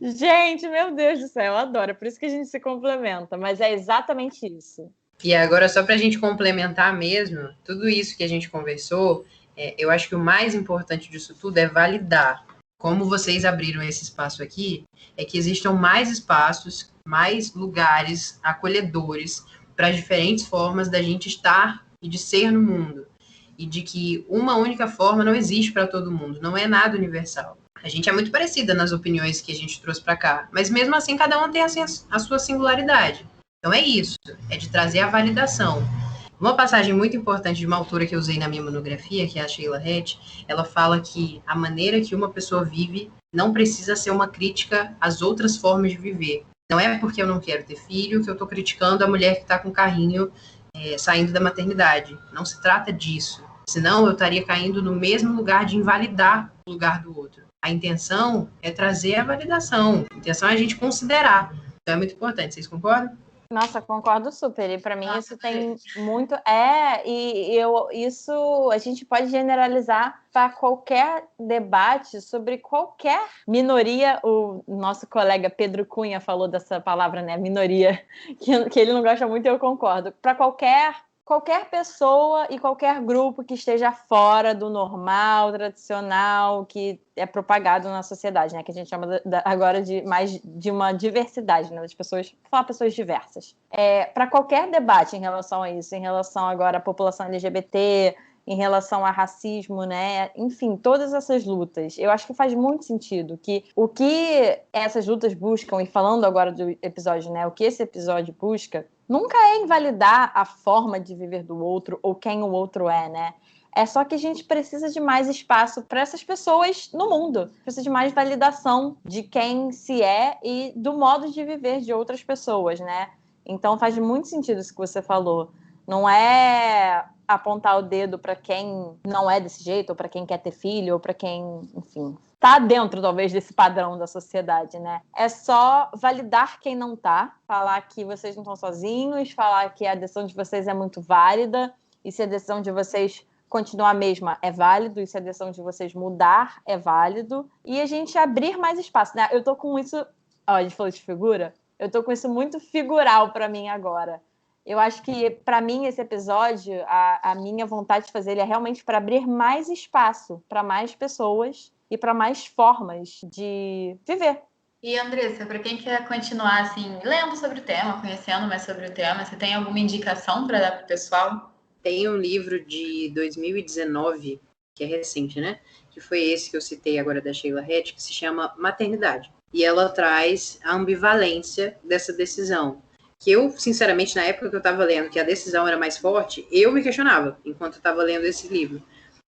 Gente, meu Deus do céu, eu adoro, é por isso que a gente se complementa, mas é exatamente isso. E agora, só para a gente complementar mesmo, tudo isso que a gente conversou, eu acho que o mais importante disso tudo é validar. Como vocês abriram esse espaço aqui, é que existam mais espaços, mais lugares acolhedores para as diferentes formas da gente estar e de ser no mundo. E de que uma única forma não existe para todo mundo, não é nada universal. A gente é muito parecida nas opiniões que a gente trouxe para cá, mas mesmo assim cada uma tem a sua singularidade. Então é isso, é de trazer a validação. Uma passagem muito importante de uma autora que eu usei na minha monografia, que é a Sheila Hett, ela fala que a maneira que uma pessoa vive não precisa ser uma crítica às outras formas de viver. Não é porque eu não quero ter filho que eu estou criticando a mulher que está com o carrinho saindo da maternidade. Não se trata disso. Senão eu estaria caindo no mesmo lugar de invalidar o lugar do outro. A intenção é trazer a validação. A intenção é a gente considerar. Então é muito importante. Vocês concordam? Nossa, concordo super. E para mim isso tem muito. Isso a gente pode generalizar para qualquer debate sobre qualquer minoria. O nosso colega Pedro Cunha falou dessa palavra, né? Minoria, que ele não gosta muito, e eu concordo. Para qualquer pessoa e qualquer grupo que esteja fora do normal, tradicional, que é propagado na sociedade, né? Que a gente chama agora de mais de uma diversidade, né? Das pessoas, falar pessoas diversas. Para qualquer debate em relação a isso, em relação agora à população LGBT, em relação a racismo, né? Enfim, todas essas lutas. Eu acho que faz muito sentido que o que essas lutas buscam, e falando agora do episódio, né? O que esse episódio busca nunca é invalidar a forma de viver do outro ou quem o outro é, né? É só que a gente precisa de mais espaço para essas pessoas no mundo. Precisa de mais validação de quem se é e do modo de viver de outras pessoas, né? Então faz muito sentido isso que você falou. Não é apontar o dedo para quem não é desse jeito, ou para quem quer ter filho, ou para quem, enfim, tá dentro, talvez, desse padrão da sociedade, né? É só validar quem não tá, falar que vocês não estão sozinhos, falar que a decisão de vocês é muito válida, e se a decisão de vocês continuar a mesma é válido, e se a decisão de vocês mudar é válido, e a gente abrir mais espaço, né? Eu tô com isso... a gente falou de figura? Eu tô com isso muito figural para mim agora. Eu acho que, para mim, esse episódio, a minha vontade de fazer ele é realmente para abrir mais espaço para mais pessoas e para mais formas de viver. E, Andressa, para quem quer continuar assim, lendo sobre o tema, conhecendo mais sobre o tema, você tem alguma indicação para dar para o pessoal? Tem um livro de 2019, que é recente, né? Que foi esse que eu citei agora da Sheila Hett, que se chama Maternidade. E ela traz a ambivalência dessa decisão. Que eu, sinceramente, na época que eu estava lendo, que a decisão era mais forte, eu me questionava enquanto eu estava lendo esse livro.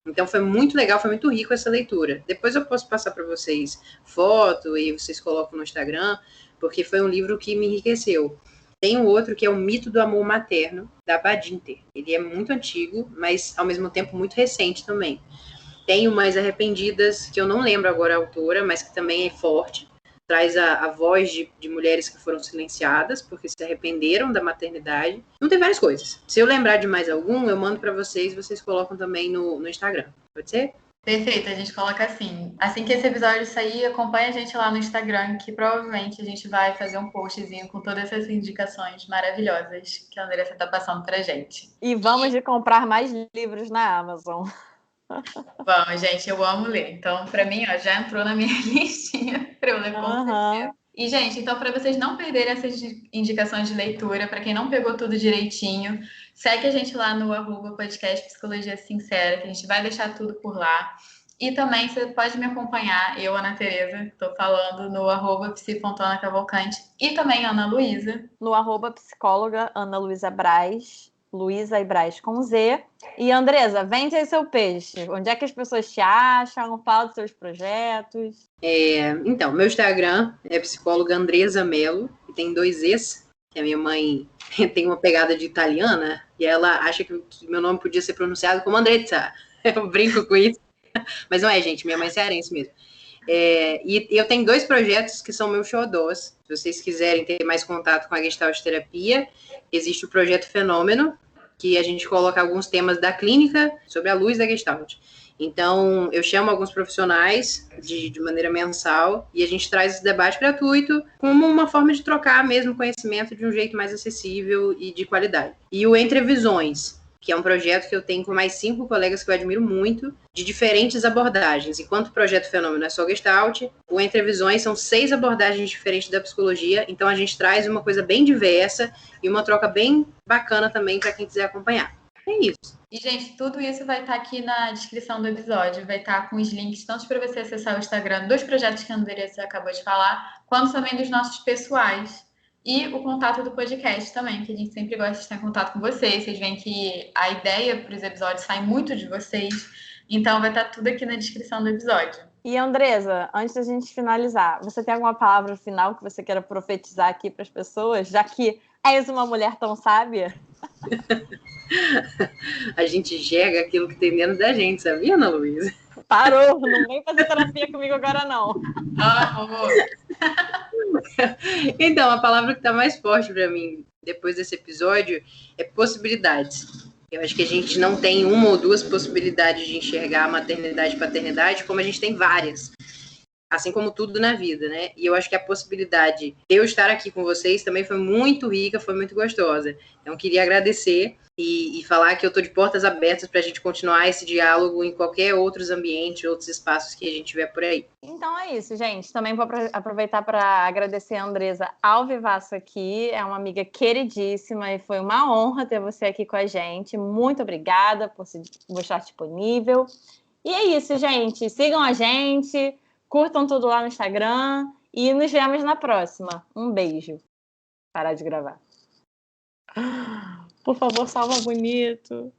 Então foi muito legal, foi muito rico essa leitura. Depois eu posso passar para vocês foto e vocês colocam no Instagram, porque foi um livro que me enriqueceu. Tem um outro que é O Mito do Amor Materno, da Badinter. Ele é muito antigo, mas ao mesmo tempo muito recente também. Tem o Mais Arrependidas, que eu não lembro agora a autora, mas que também é forte. Traz a voz de mulheres que foram silenciadas porque se arrependeram da maternidade. Não, tem várias coisas. Se eu lembrar de mais algum, eu mando para vocês colocam também no Instagram. Pode ser? Perfeito, a gente coloca assim. Assim que esse episódio sair, acompanha a gente lá no Instagram, que provavelmente a gente vai fazer um postzinho com todas essas indicações maravilhosas que a Andressa está passando pra gente. E vamos de comprar mais livros na Amazon. Vamos, gente, eu amo ler. Então, para mim, ó, já entrou na minha listinha para eu ler com certeza. E, gente, então, para vocês não perderem essas indicações de leitura, para quem não pegou tudo direitinho, segue a gente lá no @podcast Psicologia Sincera, que a gente vai deixar tudo por lá. E também você pode me acompanhar, eu, Ana Tereza, estou falando no @psi.ana_cavalcante e também Ana Luísa. No @psicóloga Ana Luísa Braz. Luísa e Braz com Z. E, Andressa, vende aí seu peixe. Onde é que as pessoas te acham? Fala dos seus projetos. Então, meu Instagram é psicóloga Andresa Mello, e tem 2 Es, que a minha mãe tem uma pegada de italiana, e ela acha que meu nome podia ser pronunciado como Andressa. Eu brinco com isso. Mas não é, gente, minha mãe é cearense mesmo. E eu tenho 2 projetos que são meus xodós. Se vocês quiserem ter mais contato com a Gestalt Terapia, existe o Projeto Fenômeno, que a gente coloca alguns temas da clínica sobre a luz da Gestalt. Então, eu chamo alguns profissionais de maneira mensal e a gente traz esse debate gratuito como uma forma de trocar mesmo conhecimento de um jeito mais acessível e de qualidade. E o Entre Visões, que é um projeto que eu tenho com mais 5 colegas que eu admiro muito, de diferentes abordagens. Enquanto o Projeto Fenômeno é só Gestalt, o Entre Visões são 6 abordagens diferentes da psicologia, então a gente traz uma coisa bem diversa e uma troca bem bacana também para quem quiser acompanhar. É isso. E, gente, tudo isso vai estar aqui na descrição do episódio, vai estar com os links tanto para você acessar o Instagram dos projetos que a Andressa acabou de falar, quanto também dos nossos pessoais. E o contato do podcast também, que a gente sempre gosta de estar em contato com vocês. Vocês veem que a ideia para os episódios sai muito de vocês. Então vai estar tudo aqui na descrição do episódio. E Andresa, antes da gente finalizar, você tem alguma palavra final que você queira profetizar aqui para as pessoas, já que és uma mulher tão sábia? A gente enxerga aquilo que tem dentro da gente, sabia, Ana Luísa? Parou, não vem fazer terapia comigo agora, não. Amor. Então, a palavra que está mais forte para mim depois desse episódio é possibilidades. Eu acho que a gente não tem uma ou duas possibilidades de enxergar a maternidade e paternidade, como a gente tem várias. Assim como tudo na vida, né? E eu acho que a possibilidade de eu estar aqui com vocês também foi muito rica, foi muito gostosa. Então, queria agradecer e falar que eu estou de portas abertas para a gente continuar esse diálogo em qualquer outros ambientes, outros espaços que a gente tiver por aí. Então é isso, gente. Também vou aproveitar para agradecer a Andresa ao vivaço aqui. É uma amiga queridíssima e foi uma honra ter você aqui com a gente. Muito obrigada por estar disponível. E é isso, gente. Sigam a gente, curtam tudo lá no Instagram e nos vemos na próxima. Um beijo. Parar de gravar. Por favor, salva bonito.